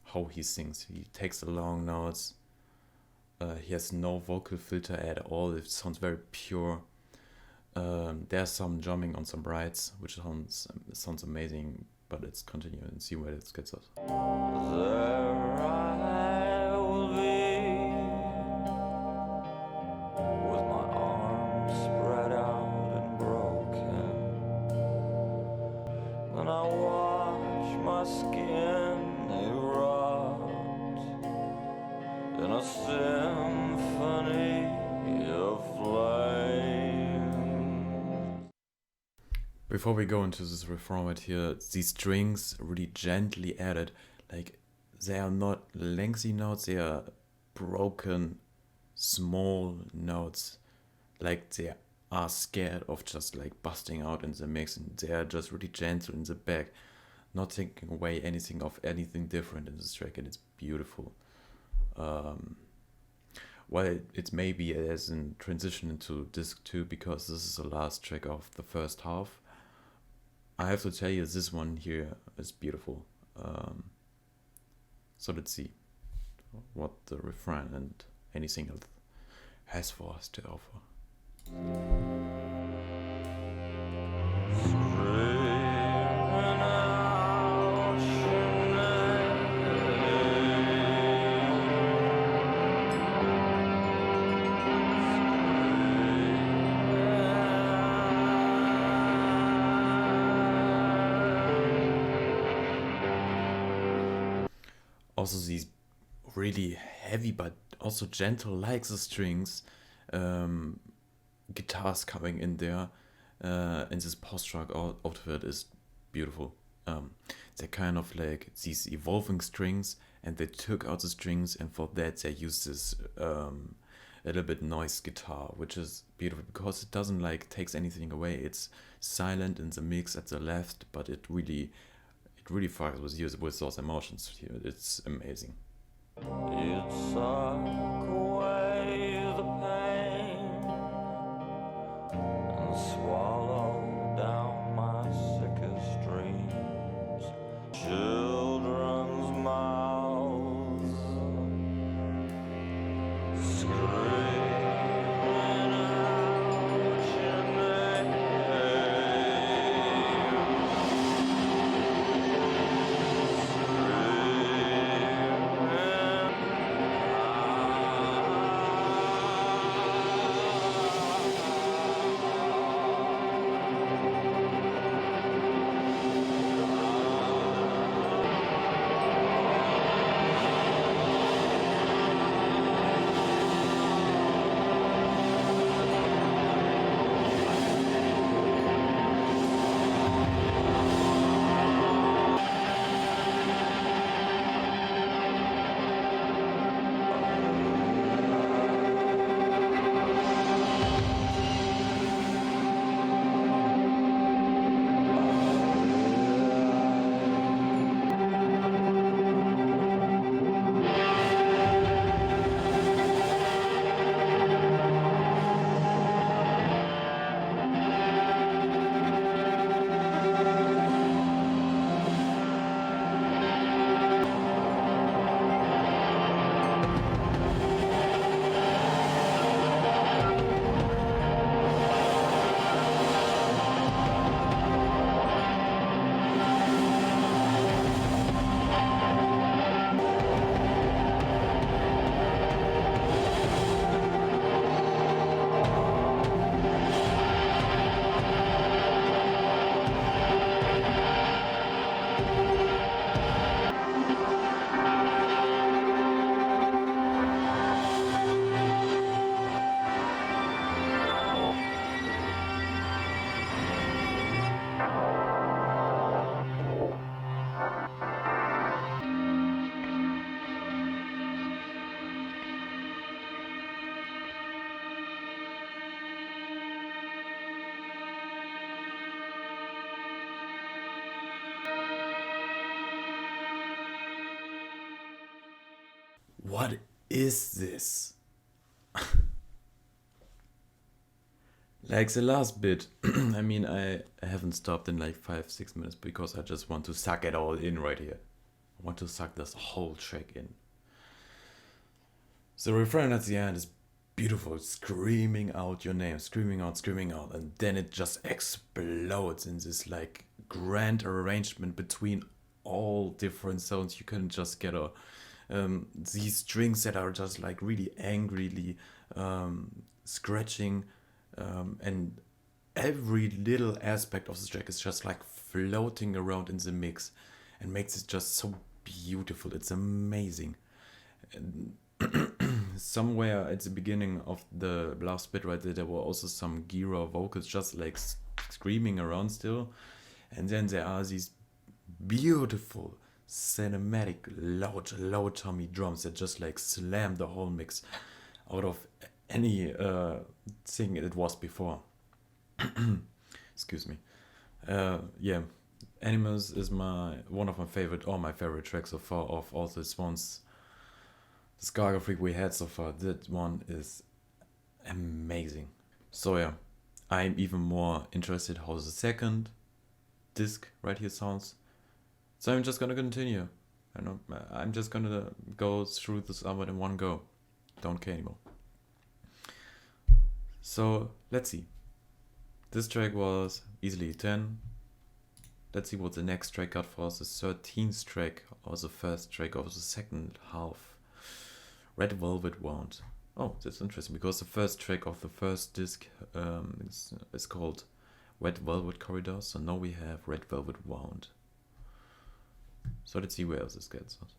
how he sings. He takes the long notes. He has no vocal filter at all. It sounds very pure. There's some drumming on some rides, which sounds amazing. But let's continue and see where this gets us. There I will be, with my arms spread out and broken. Then I watch my skin erupt in a symphony of flame. Before we go into this refrain right here, these strings really gently added, like they are not lengthy notes, they are broken, small notes, like they are scared of just like busting out in the mix, and they are just really gentle in the back, not taking away anything of anything different in this track, and it's beautiful. Well, it may be as in transition into disc 2, because this is the last track of the first half. I have to tell you, this one here is beautiful. So let's see what the refrain and anything else has for us to offer. also these really heavy but also gentle, like the strings, guitars coming in there, and this post-rock outfit is beautiful. They're kind of like these evolving strings, and they took out the strings, and for that they used this a little bit noise guitar, which is beautiful because it doesn't like takes anything away. It's silent in the mix at the left, but it really fucks with you with those emotions here. It's amazing. You'd suck away the pain and swallow down my sickest dreams. Children's mouths screaming out your name. What is this? Like the last bit, I mean, I haven't stopped in like 5-6 minutes because I just want to suck it all in right here. I want to suck this whole track in. The refrain at the end is beautiful, screaming out your name, screaming out, and then it just explodes in this like grand arrangement between all different sounds. You can just get these strings that are just like really angrily scratching, and every little aspect of the track is just like floating around in the mix and makes it just so beautiful. It's amazing. And somewhere at the beginning of the last bit right there were also some Gira vocals just like screaming around still, and then there are these beautiful cinematic loud tummy drums that just like slam the whole mix out of any thing it was before. Excuse me. Yeah, Animus is one of my favorite tracks so far of all the Swans discography we had so far. That one is amazing. So yeah, I'm even more interested how the second disc right here sounds. So I'm just gonna continue. I'm just gonna go through this album in one go. Don't care anymore. So let's see. This track was easily 10. Let's see what the next track got for us. The 13th track, or the first track of the second half. Red Velvet Wound. Oh, that's interesting because the first track of the first disc is called Red Velvet Corridor. So now we have Red Velvet Wound. So let's see where else this gets us.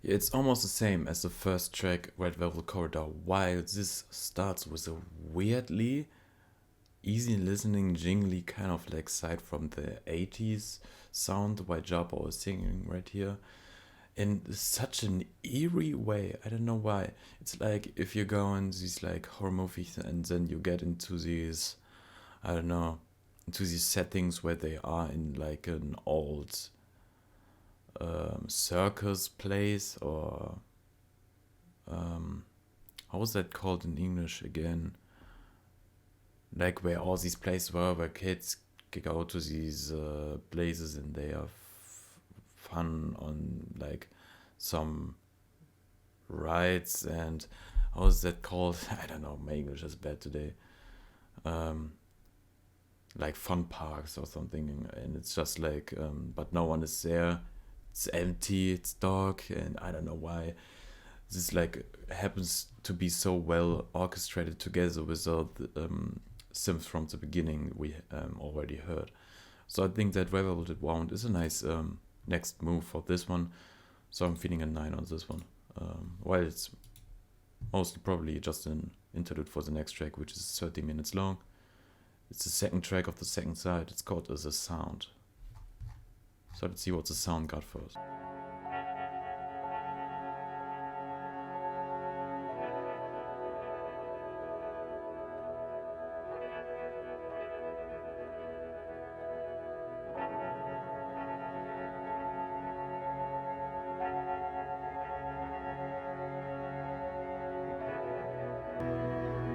It's almost the same as the first track, Red Velvet Corridor, while this starts with a weirdly easy listening, jingly kind of like side from the 80s sound, while Jabba is singing right here. In such an eerie way. I don't know why. It's like if you go in these like horror movies and then you get into these, I don't know, into these settings where they are in like an old circus place, or how was that called in English again? Like where all these places were where kids go to these places and they have fun on like some rides, and how is that called? I don't know, my English is bad today. Like fun parks or something, and it's just like but no one is there, it's empty, it's dark, and I don't know why this like happens to be so well orchestrated together with all the synths from the beginning we already heard. So I think that Revolted Wound is a nice next move for this one. So I'm feeling a 9 on this one. While it's mostly probably just an interlude for the next track, which is 30 minutes long. It's the second track of the second side. It's called The Sound. So let's see what the sound got first.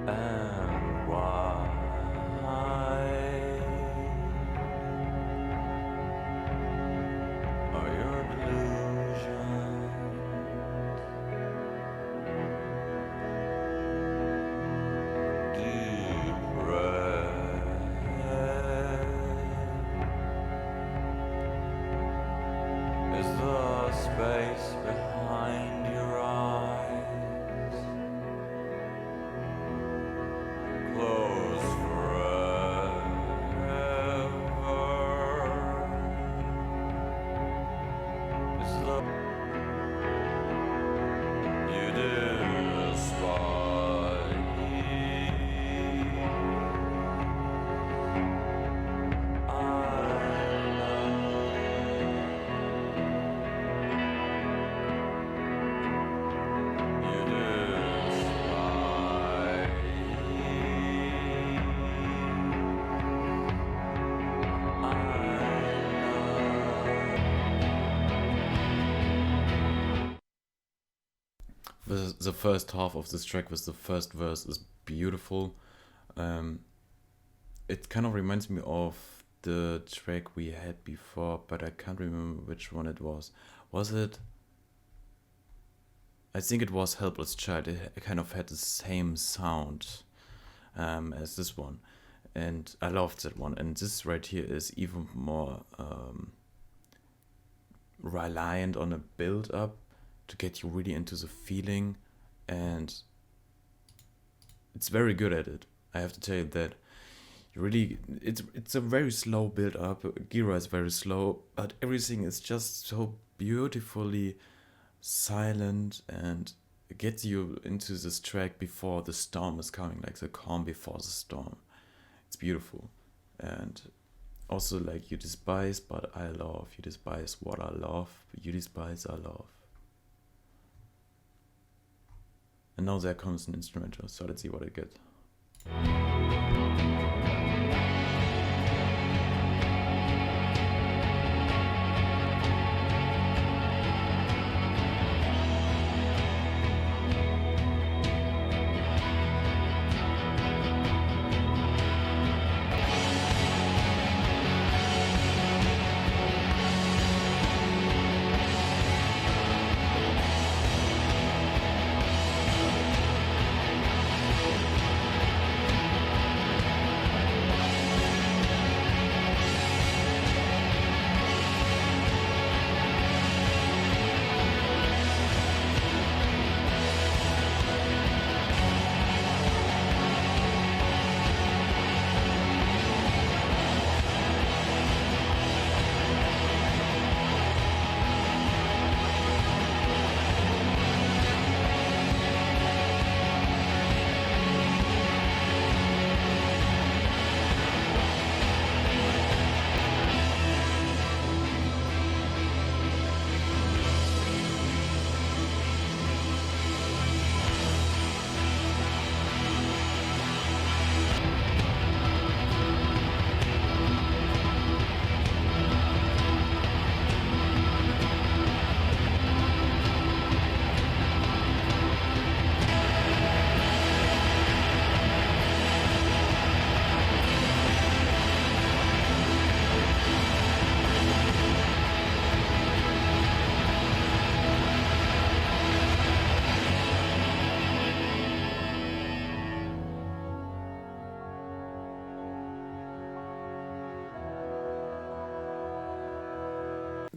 And why are your delusions depressed? Is the space behind your eyes closed forever? Is the you despise? You The first half of this track with the first verse is beautiful. It kind of reminds me of the track we had before, but I can't remember which one it was. Was it? I think it was Helpless Child. It kind of had the same sound as this one. And I loved that one. And this right here is even more reliant on a build up to get you really into the feeling, and it's very good at it. I have to tell you that you really it's a very slow build up. Gira is very slow, but everything is just so beautifully silent and gets you into this track before the storm is coming, like the calm before the storm. It's beautiful. And also like you despise but I love, you despise what I love, you despise I love. And now there comes an instrumental, so let's see what I get.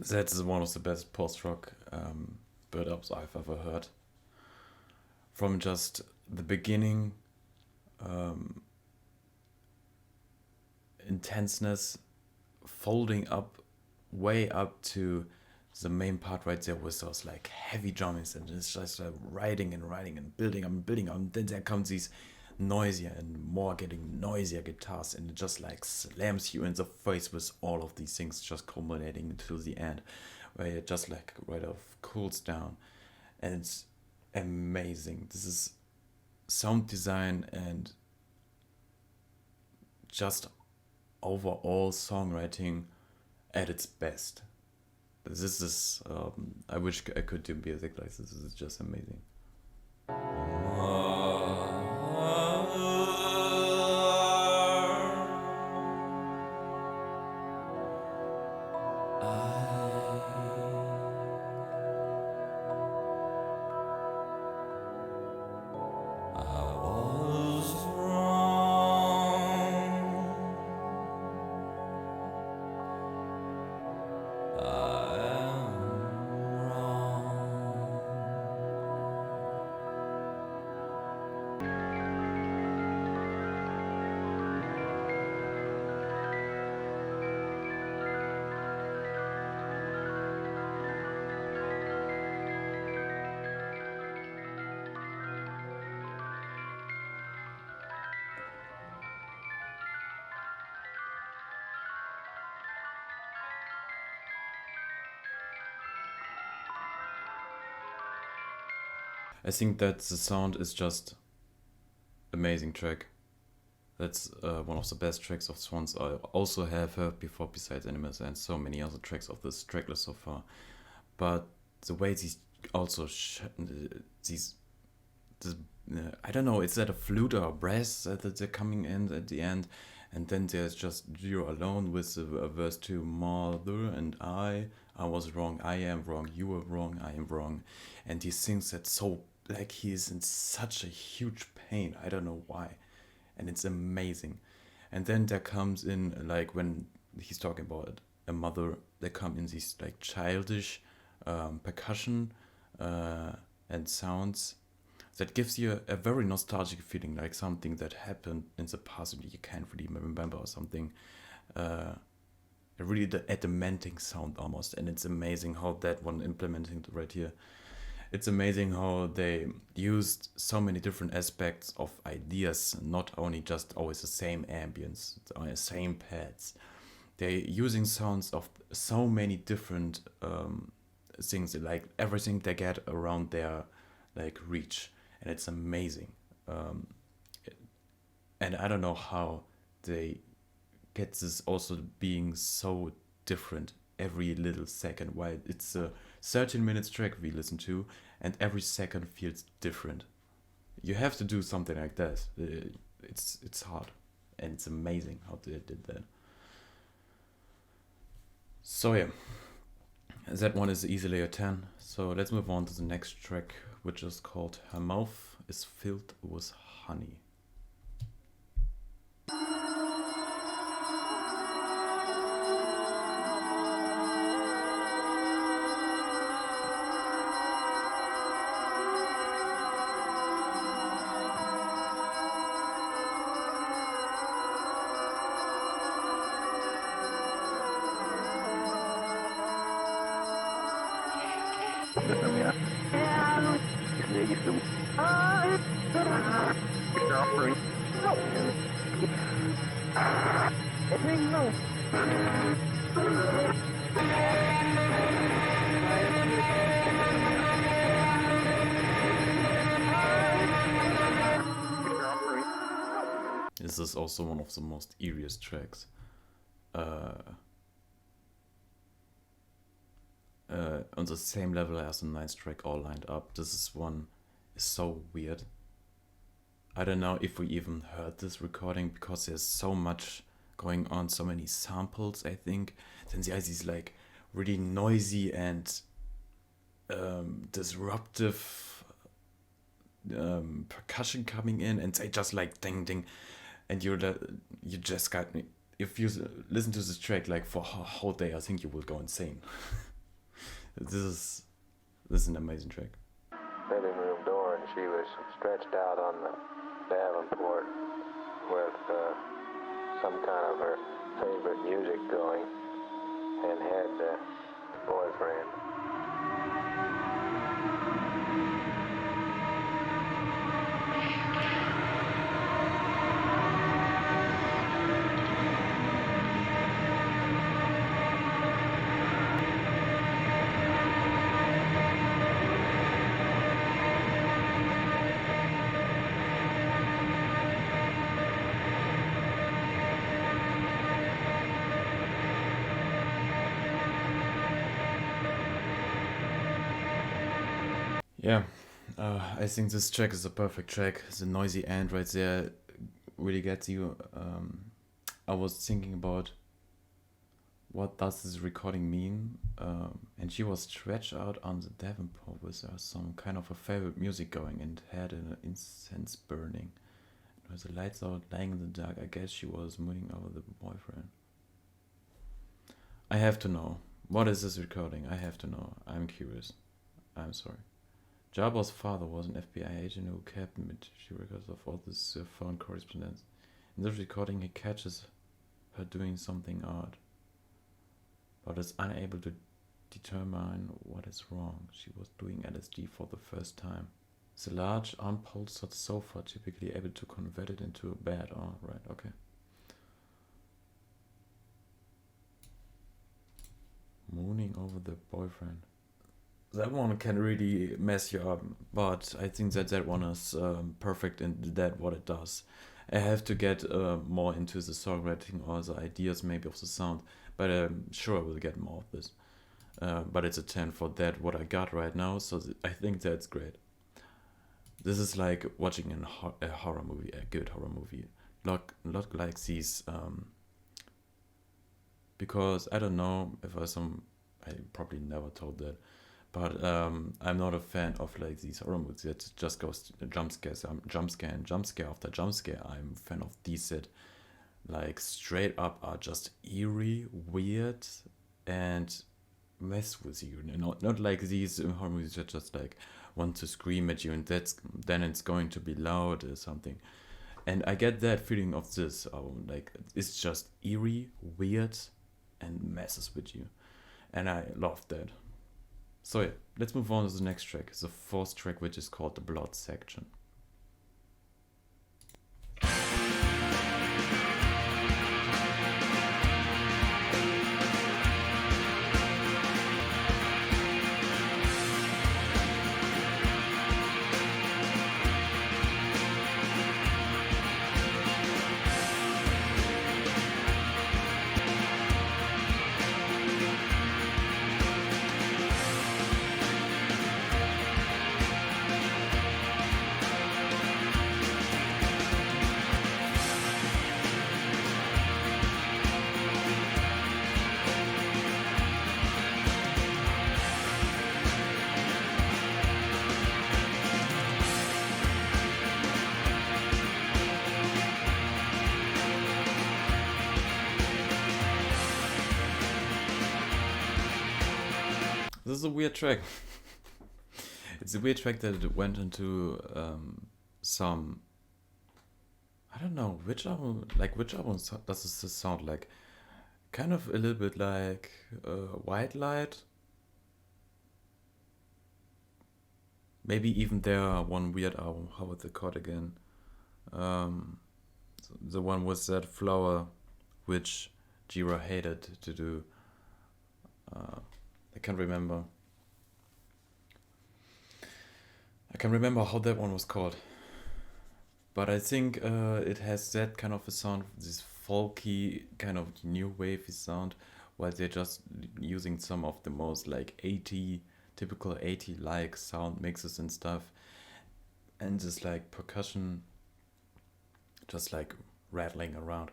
That's one of the best post-rock build-ups I've ever heard. From just the beginning, intenseness, folding up, way up to the main part right there with those like heavy drummings, and it's just riding and building up and building up. And then there comes these noisier and more getting noisier guitars, and it just like slams you in the face with all of these things just culminating into the end, where it just like right off cools down, and it's amazing. This is sound design and just overall songwriting at its best. This is, I wish I could do music like this. This is just amazing. I think that the sound is just amazing track. That's one of the best tracks of Swans I also have heard before, besides Animus and so many other tracks of this tracklist so far. But the way these also I don't know, is that a flute or a brass that they're coming in at the end, and then there's just Gira alone with a verse 2, mother and I was wrong, I am wrong, you were wrong, I am wrong, and he sings that so like he's in such a huge pain, I don't know why, and it's amazing. And then there comes in, like when he's talking about a mother, there come in these like childish percussion and sounds that gives you a very nostalgic feeling, like something that happened in the past that you can't really remember or something. Really the adamenting sound almost, and it's amazing how that one implementing right here. It's amazing how they used so many different aspects of ideas, not only just always the same ambience, the same pads. They're using sounds of so many different things, like everything they get around their like reach, and it's amazing. And I don't know how they get this also being so different every little second, while it's a 13 minutes track we listen to, and every second feels different. You have to do something like that. It's hard, and it's amazing how they did that. So yeah, that one is easily a 10. So let's move on to the next track, which is called Her Mouth is Filled with Honey. This is also one of the most eeriest tracks. On the same level as the ninth track, All Lined Up. This is one is so weird. I don't know if we even heard this recording, because there's so much going on, so many samples, I think. Then there's these like really noisy and disruptive percussion coming in, and they just like ding ding, and you just got me. If you listen to this track like for a whole day, I think you will go insane. This is an amazing track. Living room door, and she was stretched out on the Davenport with some kind of her favorite music going, and had a boyfriend. Yeah, I think this track is a perfect track. The noisy end right there really gets you. I was thinking about what does this recording mean, and she was stretched out on the Davenport with some kind of a favorite music going and had an incense burning. With the lights out, lying in the dark, I guess she was mooning over the boyfriend. I have to know. What is this recording? I have to know. I'm curious. I'm sorry. Jabba's father was an FBI agent who kept she records of all this phone correspondence. In this recording, he catches her doing something odd, but is unable to determine what is wrong. She was doing LSD for the first time. It's a large, unpolstered sofa, typically able to convert it into a bed. Oh, right, okay. Mooning over the boyfriend. That one can really mess you up, but I think that one is perfect in that what it does. I have to get more into the songwriting or the ideas maybe of the sound, but sure I will get more of this. But it's a 10 for that what I got right now, so I think that's great. This is like watching a horror movie, a good horror movie. Not like these, because I don't know if I probably never told that. But I'm not a fan of like these horror movies that just goes jump scare after jump scare. I'm a fan of these that like straight up are just eerie, weird, and mess with you. Not like these horror movies that just like want to scream at you and then it's going to be loud or something. And I get that feeling of this album. Like it's just eerie, weird, and messes with you. And I love that. So yeah, let's move on to the next track. It's the fourth track, which is called The Blood Section. This is a weird track. It's a weird track that went into some. I don't know which album. Like which album does this sound like? Kind of a little bit like White Light. Maybe even their one weird album. How was it called again? The one with that flower, which Gira hated to do. I can't remember. I can remember how that one was called. But I think it has that kind of a sound, this folky kind of new wavy sound, while they're just using some of the most like typical 80 like sound mixes and stuff. And this like percussion just like rattling around.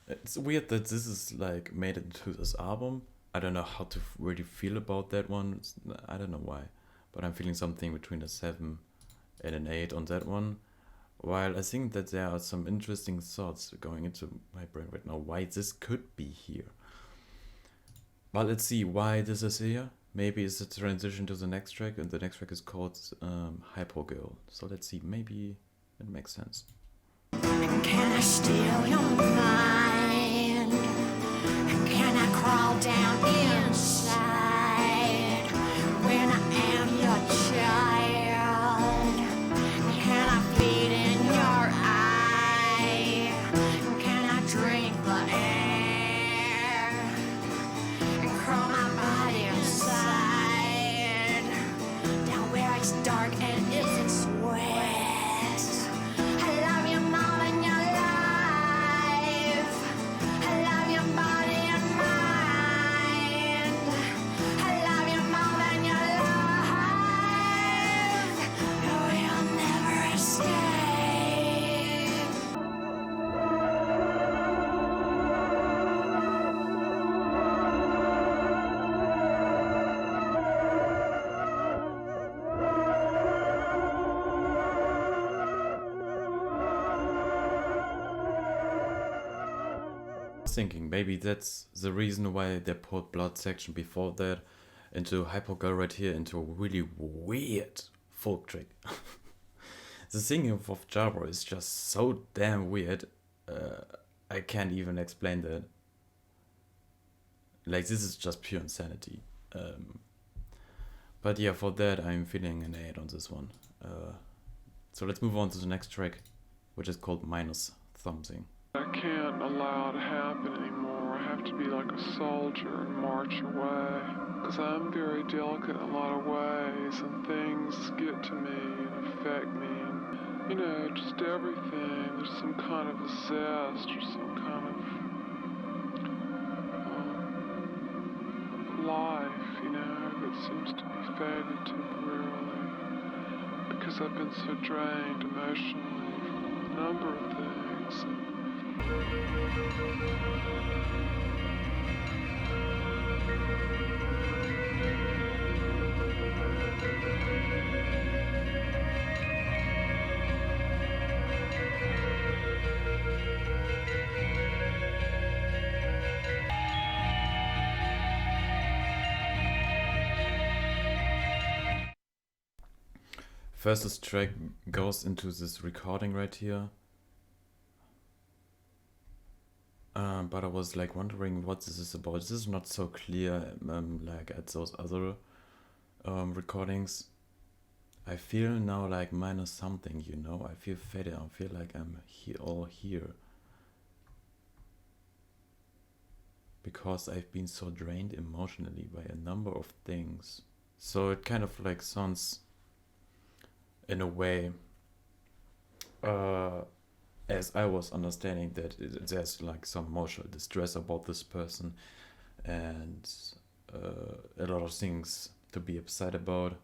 It's weird that this is like made it into this album. I don't know how to really feel about that one. I don't know why, but I'm feeling something between a 7 and an 8 on that one. While I think that there are some interesting thoughts going into my brain right now, why this could be here. But let's see why this is here. maybe it's a transition to the next track, and the next track is called Hypogirl. So let's see, maybe it makes sense. Can I steal your mind? Can I crawl down inside when I am your child? Can I feed in your eye? Can I drink the air and crawl my body inside down where it's dark and it's wet? Thinking maybe that's the reason why they put blood section before that into Hypogirl right here into a really weird folk track. The singing of Gira is just so damn weird. I can't even explain that. Like, this is just pure insanity. But yeah, for that I'm feeling an 8 on this one. So let's move on to the next track, which is called Minus Something. I can't allow it to happen anymore. I have to be like a soldier and march away. Because I'm very delicate in a lot of ways, and things get to me and affect me. And, you know, just everything. There's some kind of a zest or some kind of life, you know, that seems to be faded temporarily. Because I've been so drained emotionally from a number of things. First, this track goes into this recording right here. But I was like wondering what this is about. This is not so clear like at those other recordings. I feel now like minus something, you know. I feel faded. I feel like I'm all here. Because I've been so drained emotionally by a number of things. So it kind of like sounds in a way as I was understanding that there's like some emotional distress about this person and a lot of things to be upset about.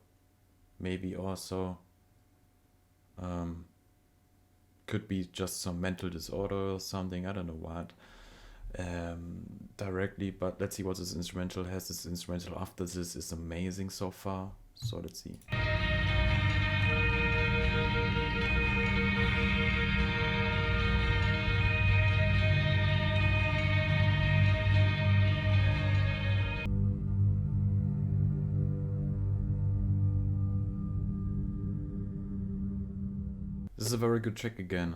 Maybe also could be just some mental disorder or something, I don't know what directly, but let's see what this instrumental has. This instrumental after this is amazing so far, so let's see. This is a very good track again.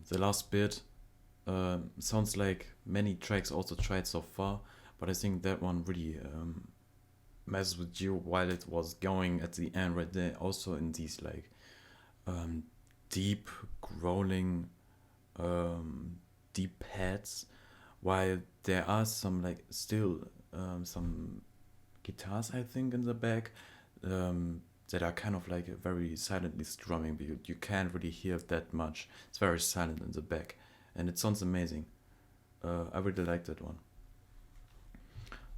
The last bit sounds like many tracks also tried so far, but I think that one really messes with you while it was going at the end right there. Also in these like deep growling deep pads, while there are some like still some guitars I think in the back that are kind of like very silently strumming, but you can't really hear that much. It's very silent in the back, and it sounds amazing. I really like that one.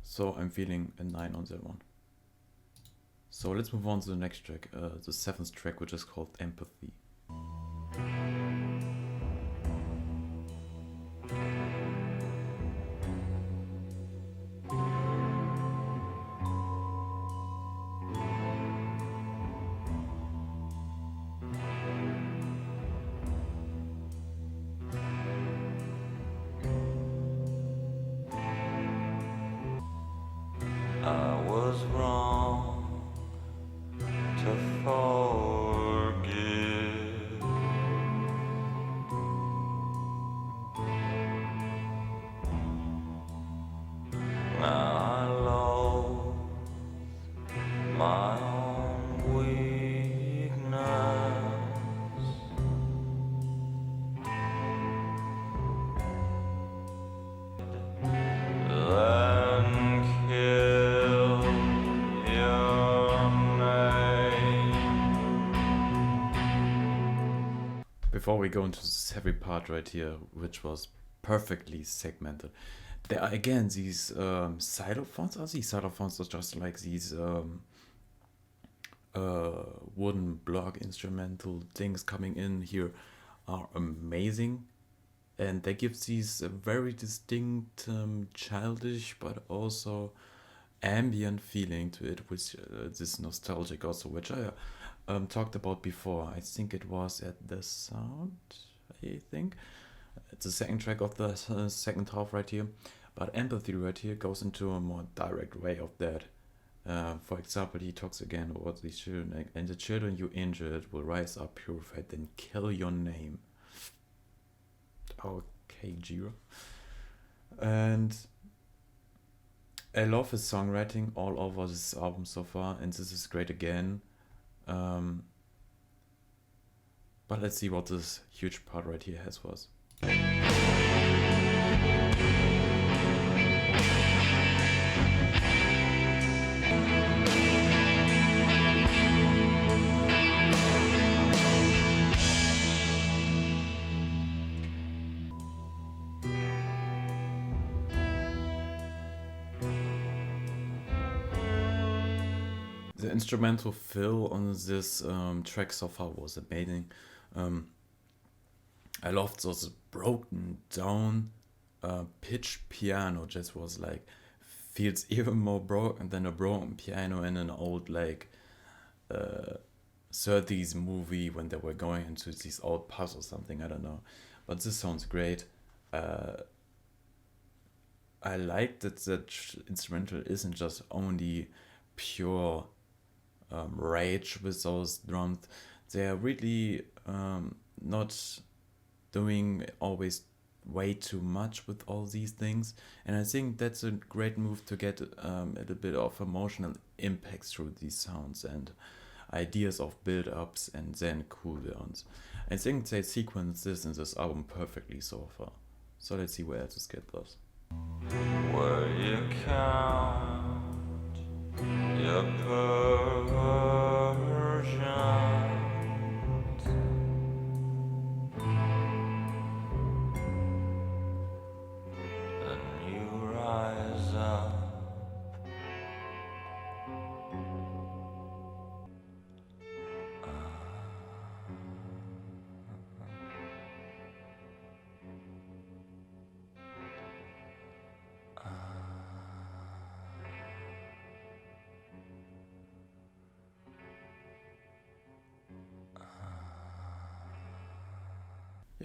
So I'm feeling a 9 on that one. So let's move on to the next track, the 7th track, which is called Empathy. I was wrong. before we go into this heavy part right here, which was perfectly segmented, there are again these xylophones. Are these xylophones are just like these wooden block instrumental things coming in here are amazing, and they give these very distinct childish but also ambient feeling to it, which this nostalgic also, which I talked about before. I think it was at the sound. I think it's the second track of the second half right here. But empathy right here goes into a more direct way of that. For example, he talks again about these children, like, and the children you injured will rise up purified, then kill your name. Okay, Gira. And I love his songwriting all over this album so far, and this is great again. But let's see what this huge part right here has for us. The instrumental fill on this track so far was amazing. I loved those broken down pitch piano. Just was like feels even more broken than a broken piano in an old like 30s movie when they were going into these old pubs or something. I don't know, but this sounds great. I like that the instrumental isn't just only pure rage with those drums. They are really not doing always way too much with all these things, and I think that's a great move to get a little bit of emotional impact through these sounds and ideas of build-ups and then cool-downs. I think they sequence this in this album perfectly so far. So let's see where this gets us. Where you count your perversions, and you rise up.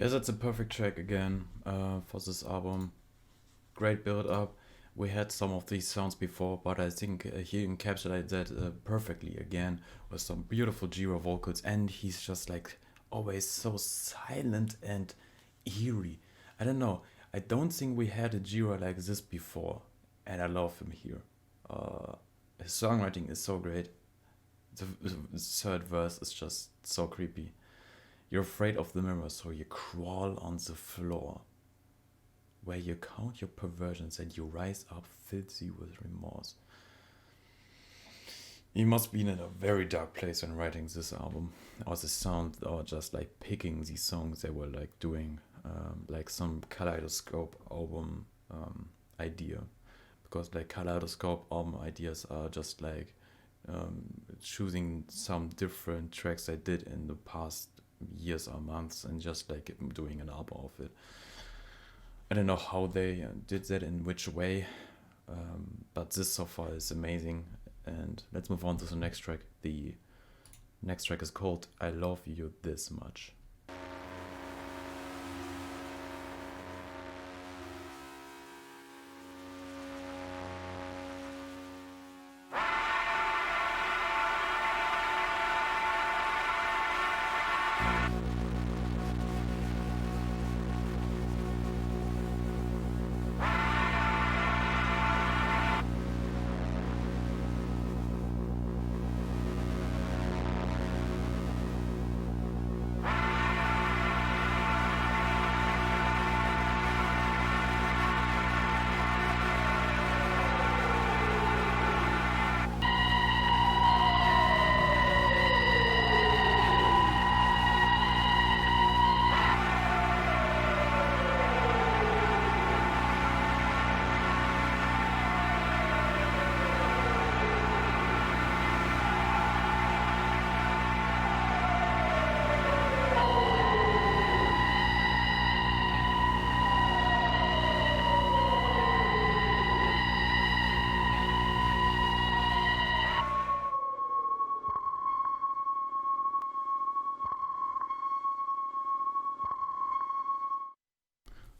Yes, that's a perfect track again for this album. Great build up. We had some of these sounds before, but I think he encapsulated that perfectly again with some beautiful Gira vocals, and he's just like always so silent and eerie. I don't know. I don't think we had a Gira like this before, and I love him here. His songwriting is so great. The third verse is just so creepy. You're afraid of the mirror, so you crawl on the floor, where you count your perversions and you rise up filthy with remorse. He must be in a very dark place when writing this album, or the sound, or just like picking these songs they were like doing, like some kaleidoscope album idea, because like kaleidoscope album ideas are just like choosing some different tracks I did in the past years or months and just like doing an album of it. I don't know how they did that, in which way, but this so far is amazing. And let's move on to the next track. The next track is called I Love You This Much.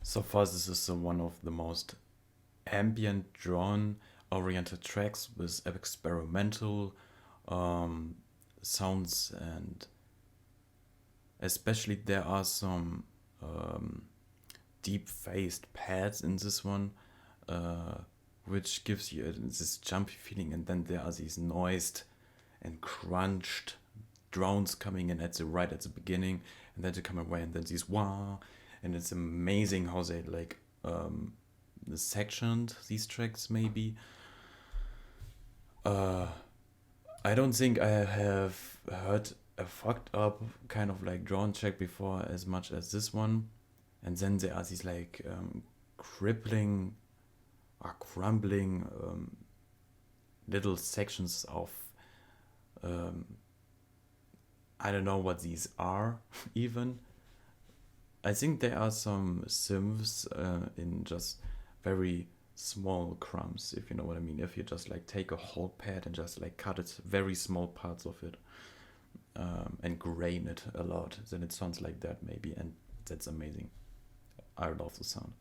So far, this is one of the most ambient drone oriented tracks with experimental sounds, and especially there are some deep phased pads in this one, which gives you this jumpy feeling, and then there are these noised and crunched drones coming in right at the beginning, and then they come away, and then these wah, and it's amazing how they like sectioned these tracks maybe. I don't think I have heard a fucked up kind of like drone track before as much as this one. And then there are these like crumbling little sections of I don't know what these are even. I think there are some synths in just very small crumbs, if you know what I mean. If you just like take a whole pad and just like cut it very small parts of it and grain it a lot, then it sounds like that maybe, and that's amazing. I love the sound.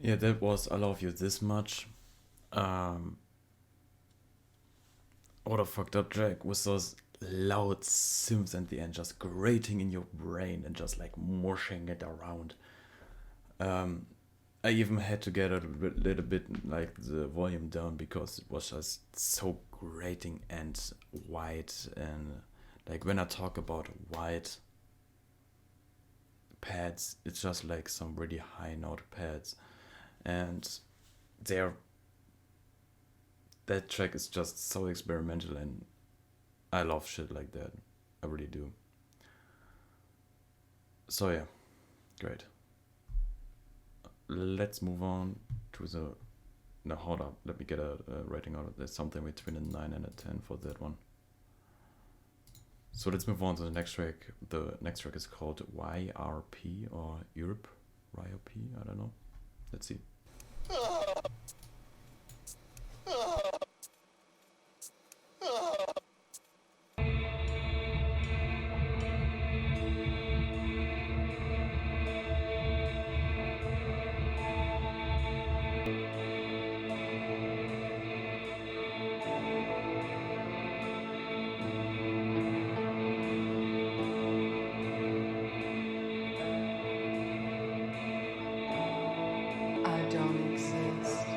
Yeah, that was I Love You This Much. What a fucked up track with those loud synths at the end, just grating in your brain and just like mushing it around. I even had to get a little bit like the volume down because it was just so grating and white, and like when I talk about white pads, it's just like some really high note pads, and that track is just so experimental, and I love shit like that. I really do. So yeah, great. Let's move on to the... No, hold up. Let me get a rating out of this. Something between a 9 and a 10 for that one. So let's move on to the next track. The next track is called YRP or Europe. YRP? I don't know. Let's see. I don't exist.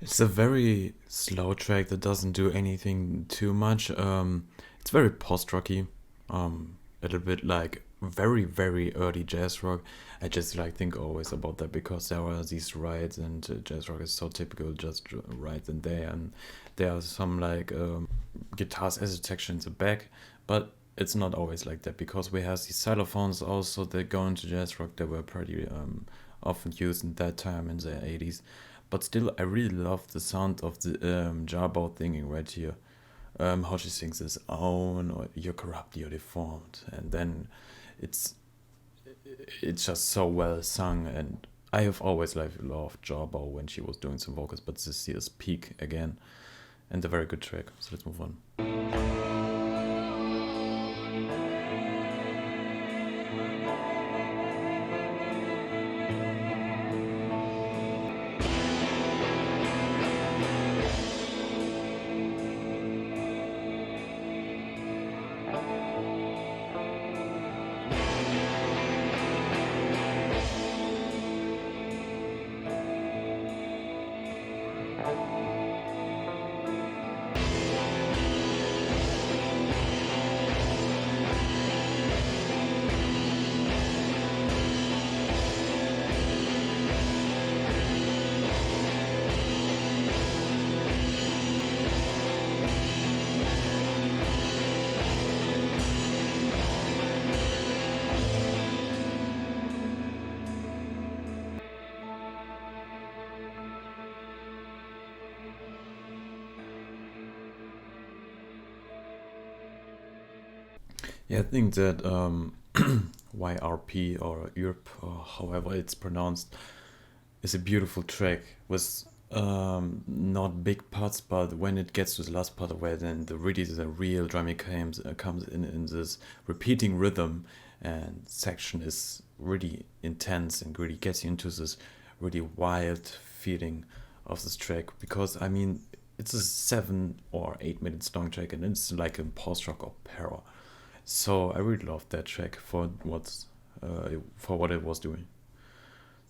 It's a very slow track that doesn't do anything too much. It's very post-rocky, a little bit like very, very early jazz rock. I just like think always about that because there are these rides and jazz rock is so typical, just right in there, and there are some like guitars as a section in the back, but it's not always like that because we have these xylophones also that go into jazz rock that were pretty often used in that time in the 80s. But still, I really love the sound of the Jarbout singing right here. How she sings this own or you're corrupt, you're deformed, and then it's it's just so well sung. And I have always loved Jarbout when she was doing some vocals, but this year's peak again, and a very good track. So let's move on. Yeah, I think that YRP or YRP or however it's pronounced is a beautiful track with not big parts, but when it gets to the last part of where then the real drumming comes in this repeating rhythm, and section is really intense and really gets you into this really wild feeling of this track, because I mean it's a 7 or 8 minutes long track and it's like a post-rock opera. So I really loved that track for what it was doing.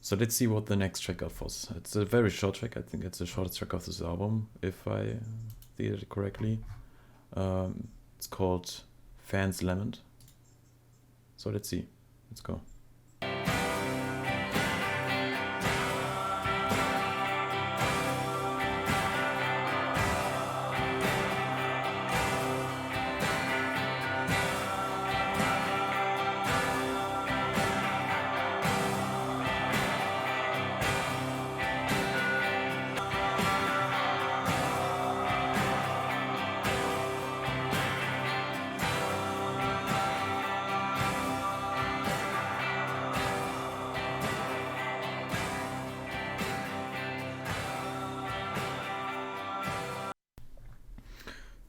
So let's see what the next track offers. It's a very short track. I think it's the shortest track of this album, if I did it correctly. It's called Fans Lament. So let's see. Let's go.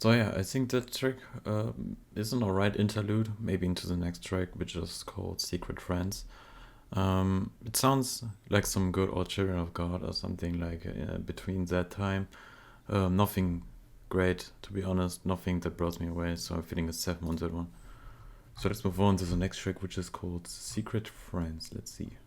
So yeah, I think that track is an alright interlude, maybe into the next track, which is called Secret Friends. It sounds like some good old Children of God or something like between that time. Nothing great, to be honest, nothing that blows me away, so I'm feeling a 7 on that one. So let's move on to the next track, which is called Secret Friends. Let's see.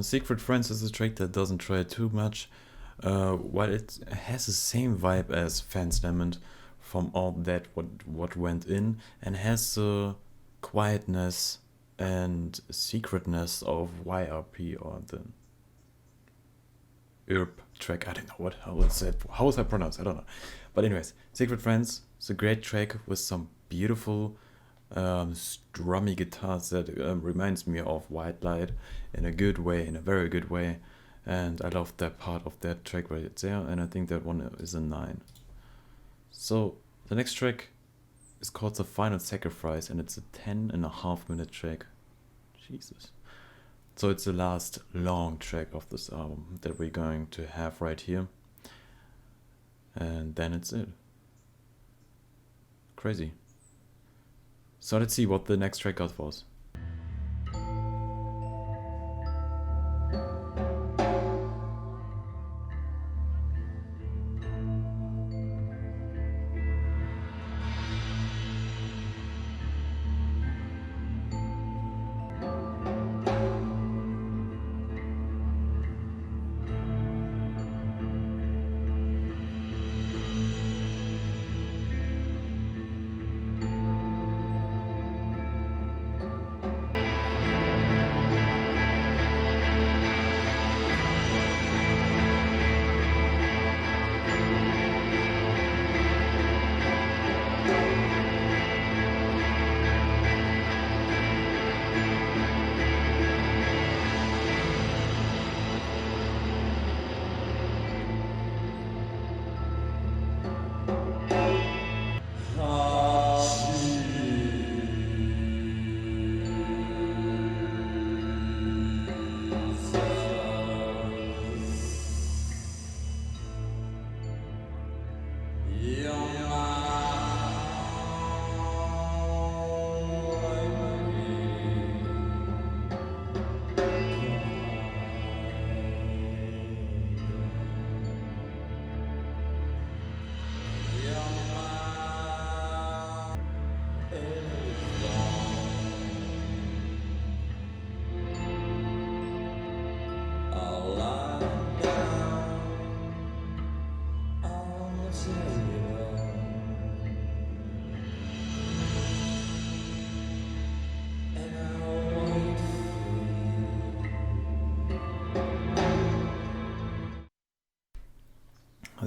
Secret Friends is a track that doesn't try too much, while it has the same vibe as Fans Lament from all that what went in, and has the quietness and secretness of YRP or the Herb track. I don't know how is that pronounced? I don't know. But anyways, Secret Friends, it's a great track with some beautiful strummy guitars that reminds me of White Light in a good way, in a very good way. And I love that part of that track right there, and I think that one is a 9. So the next track is called The Final Sacrifice, and it's a 10.5-minute track. Jesus. So it's the last long track of this album that we're going to have right here. And then it's it. Crazy. So let's see what the next track out was.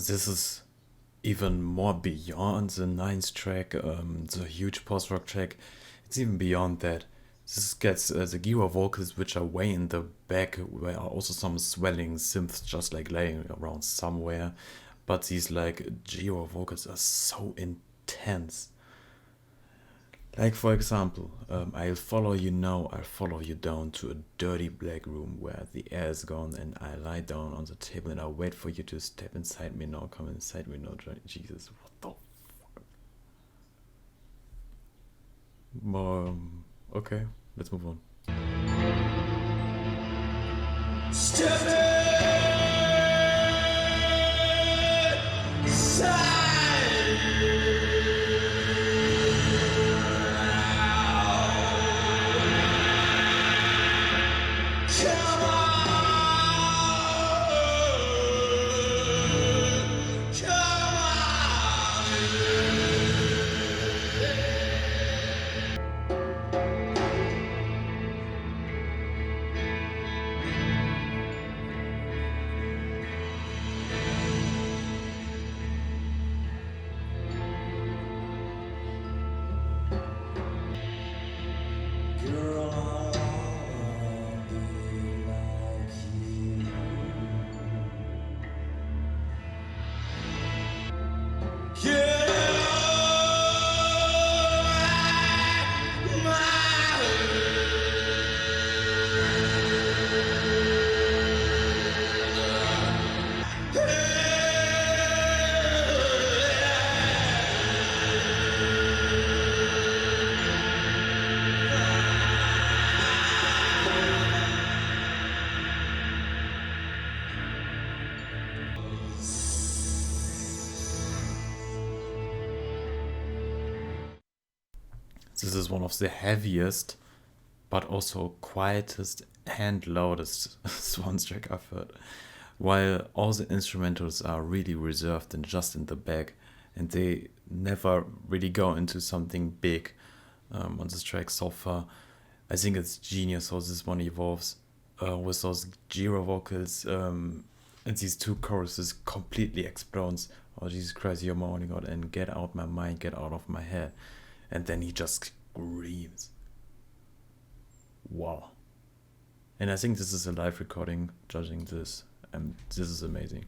This is even more beyond the 9th track, the huge post-rock track. It's even beyond that. This gets the Gira vocals, which are way in the back, where are also some swelling synths just like laying around somewhere. But these like Gira vocals are so intense. Like for example, I'll follow you now, I'll follow you down to a dirty black room where the air is gone, and I lie down on the table and I wait for you to step inside me now, come inside me now. Jesus, what the fuck? Okay, let's move on. This is one of the heaviest, but also quietest and loudest Swans track I've heard. While all the instrumentals are really reserved and just in the back, and they never really go into something big on this track so far. I think it's genius how this one evolves with those Gira vocals And these two choruses completely explodes. Oh, Jesus Christ, you're my only God, and get out my mind, get out of my head. And then he just screams. Wow. And I think this is a live recording, judging this. And this is amazing.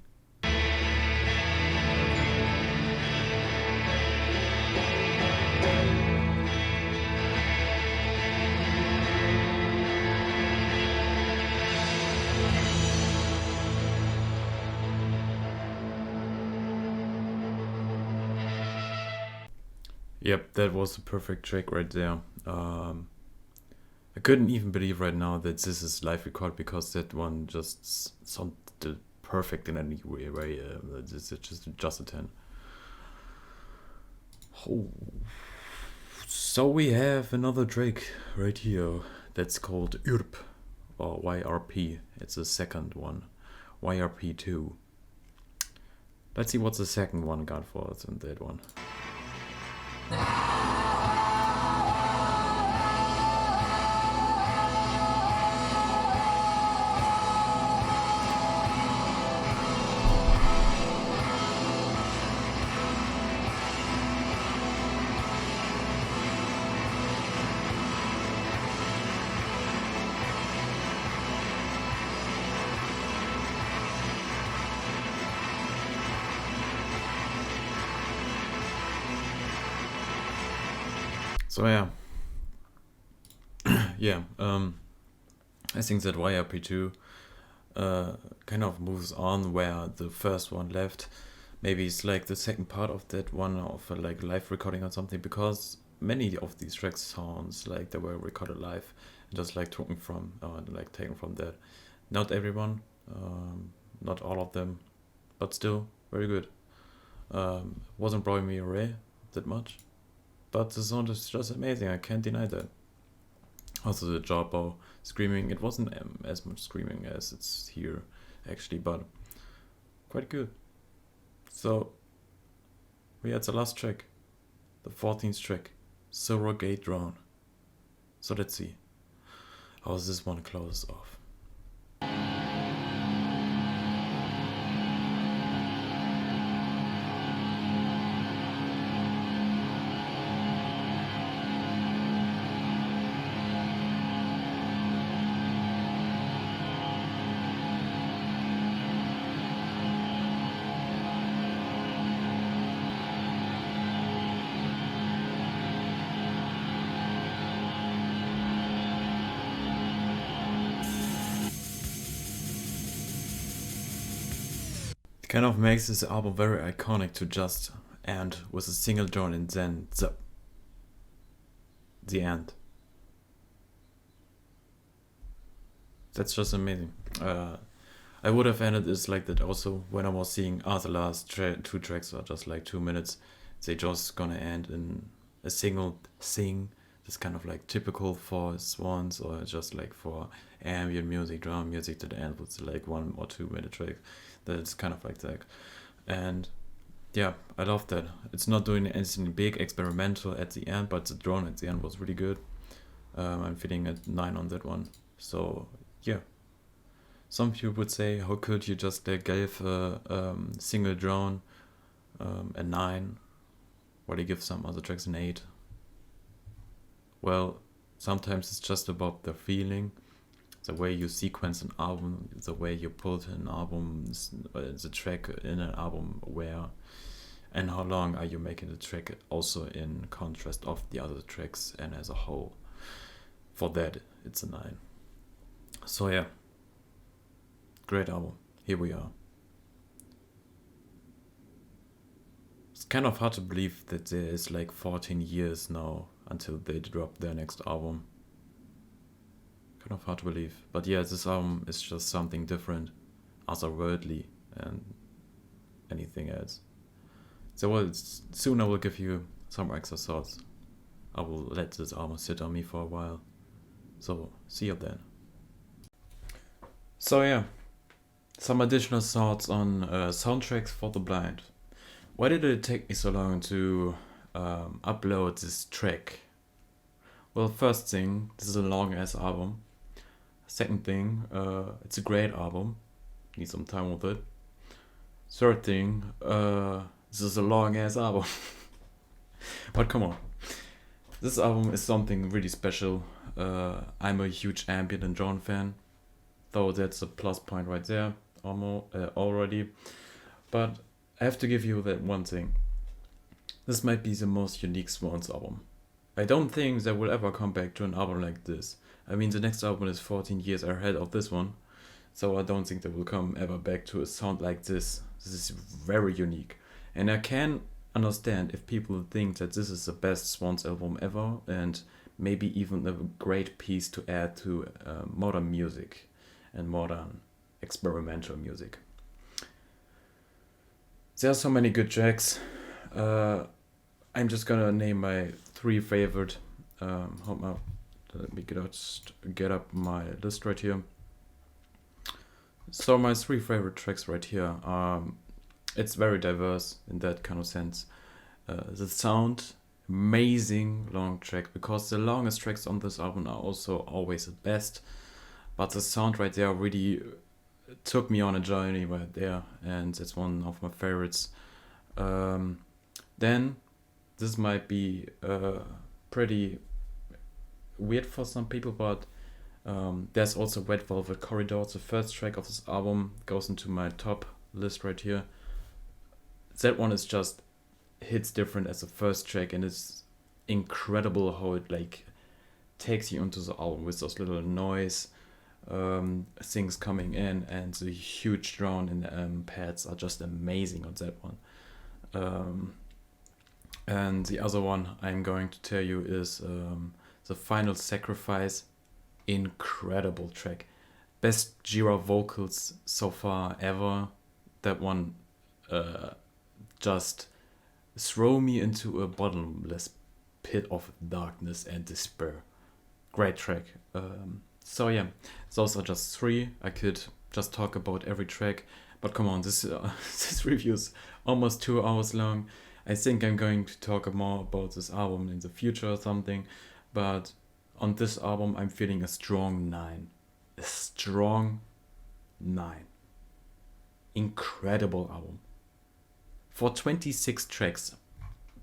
Yep, that was the perfect track right there. I couldn't even believe right now that this is live record, because that one just sounded perfect in any way. This is just a 10. Oh. So we have another track right here that's called YRP or YRP. It's the second one, YRP2. Let's see what the second one got for us in that one. So yeah, I think that YRP2 kind of moves on where the first one left. Maybe it's like the second part of that one, of a like live recording or something, because many of these tracks sounds like they were recorded live, just like taken from that. Not everyone, not all of them, but still very good. Wasn't blowing me away that much, but the sound is just amazing. I can't deny that. Also the Jawbow screaming, it wasn't as much screaming as it's here actually, but quite good. So we had the last track, the 14th track, Surrogate Drone. So let's see how this one closes off. Kind of makes this album very iconic to just end with a single drone and then the end. That's just amazing. I would have ended this like that also when I was seeing the last two tracks are just like 2 minutes. They just gonna end in a single thing. That's kind of like typical for Swans, or just like for ambient music, drum music, that end with like 1 or 2 minute track. That's kind of like that. And yeah, I love that. It's not doing anything big experimental at the end, but the drone at the end was really good. I'm feeling a 9 on that one. So yeah, some people would say, how could you just give a single drone a 9 while you give some other tracks an 8? Well, sometimes it's just about the feeling, the way you sequence an album, the way you put an album, the track in an album where, and how long are you making the track also in contrast of the other tracks and as a whole. For that, it's a 9. So yeah, great album. Here we are. It's kind of hard to believe that there is like 14 years now until they drop their next album. Kind of hard to believe. But yeah, this album is just something different, otherworldly, and anything else. So soon I will give you some extra thoughts. I will let this album sit on me for a while. So see you then. So yeah, some additional thoughts on soundtracks for the blind. Why did it take me so long to upload this track? Well, first thing, this is a long ass album. Second thing, it's a great album. need some time with it. Third thing, this is a long ass album. But come on. This album is something really special. I'm a huge Ambient and Drone fan, though that's a plus point right there already. But I have to give you that one thing. This might be the most unique Swans album. I don't think they will ever come back to an album like this. I mean, the next album is 14 years ahead of this one, so I don't think they will come ever back to a sound like this. This is very unique. And I can understand if people think that this is the best Swans album ever, and maybe even a great piece to add to modern music and modern experimental music. There are so many good tracks. I'm just gonna name my 3 favorite. Hold up, let me get up my list right here. So my 3 favorite tracks right here. It's very diverse in that kind of sense. The sound, amazing long track, because the longest tracks on this album are also always the best. But the sound right there really took me on a journey right there, and it's one of my favorites. Then this might be pretty weird for some people, but there's also Red Velvet Corridor. The first track of this album goes into my top list right here. That one is just hits different as the first track, and it's incredible how it like takes you into the album with those little noise things coming in, and the huge drone and pads are just amazing on that one. And the other one I'm going to tell you is The Final Sacrifice. Incredible track, best Gira vocals so far ever. That one just throw me into a bottomless pit of darkness and despair. Great track. So yeah, those are just 3. I could just talk about every track, but come on, this this review is almost 2 hours long. I think I'm going to talk more about this album in the future or something, but on this album I'm feeling a strong 9. A strong 9. Incredible album. For 26 tracks,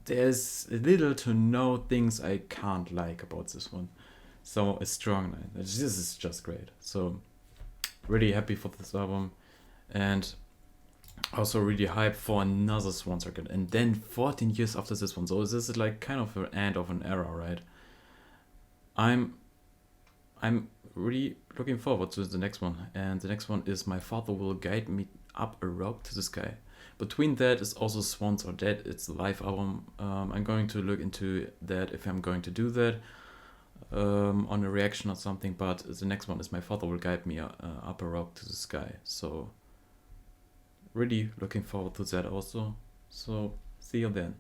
there's little to no things I can't like about this one. So a strong 9. This is just great. So really happy for this album, and also really hyped for another Swans record. And then 14 years after this one. So this is like kind of an end of an era, right? I'm really looking forward to the next one. And the next one is My Father Will Guide Me Up a Rope to the Sky. Between that is also Swans Are Dead. It's the live album. I'm going to look into that if I'm going to do that on a reaction or something. But the next one is My Father Will Guide Me Up a Rope to the Sky. So really looking forward to that also. So see you then.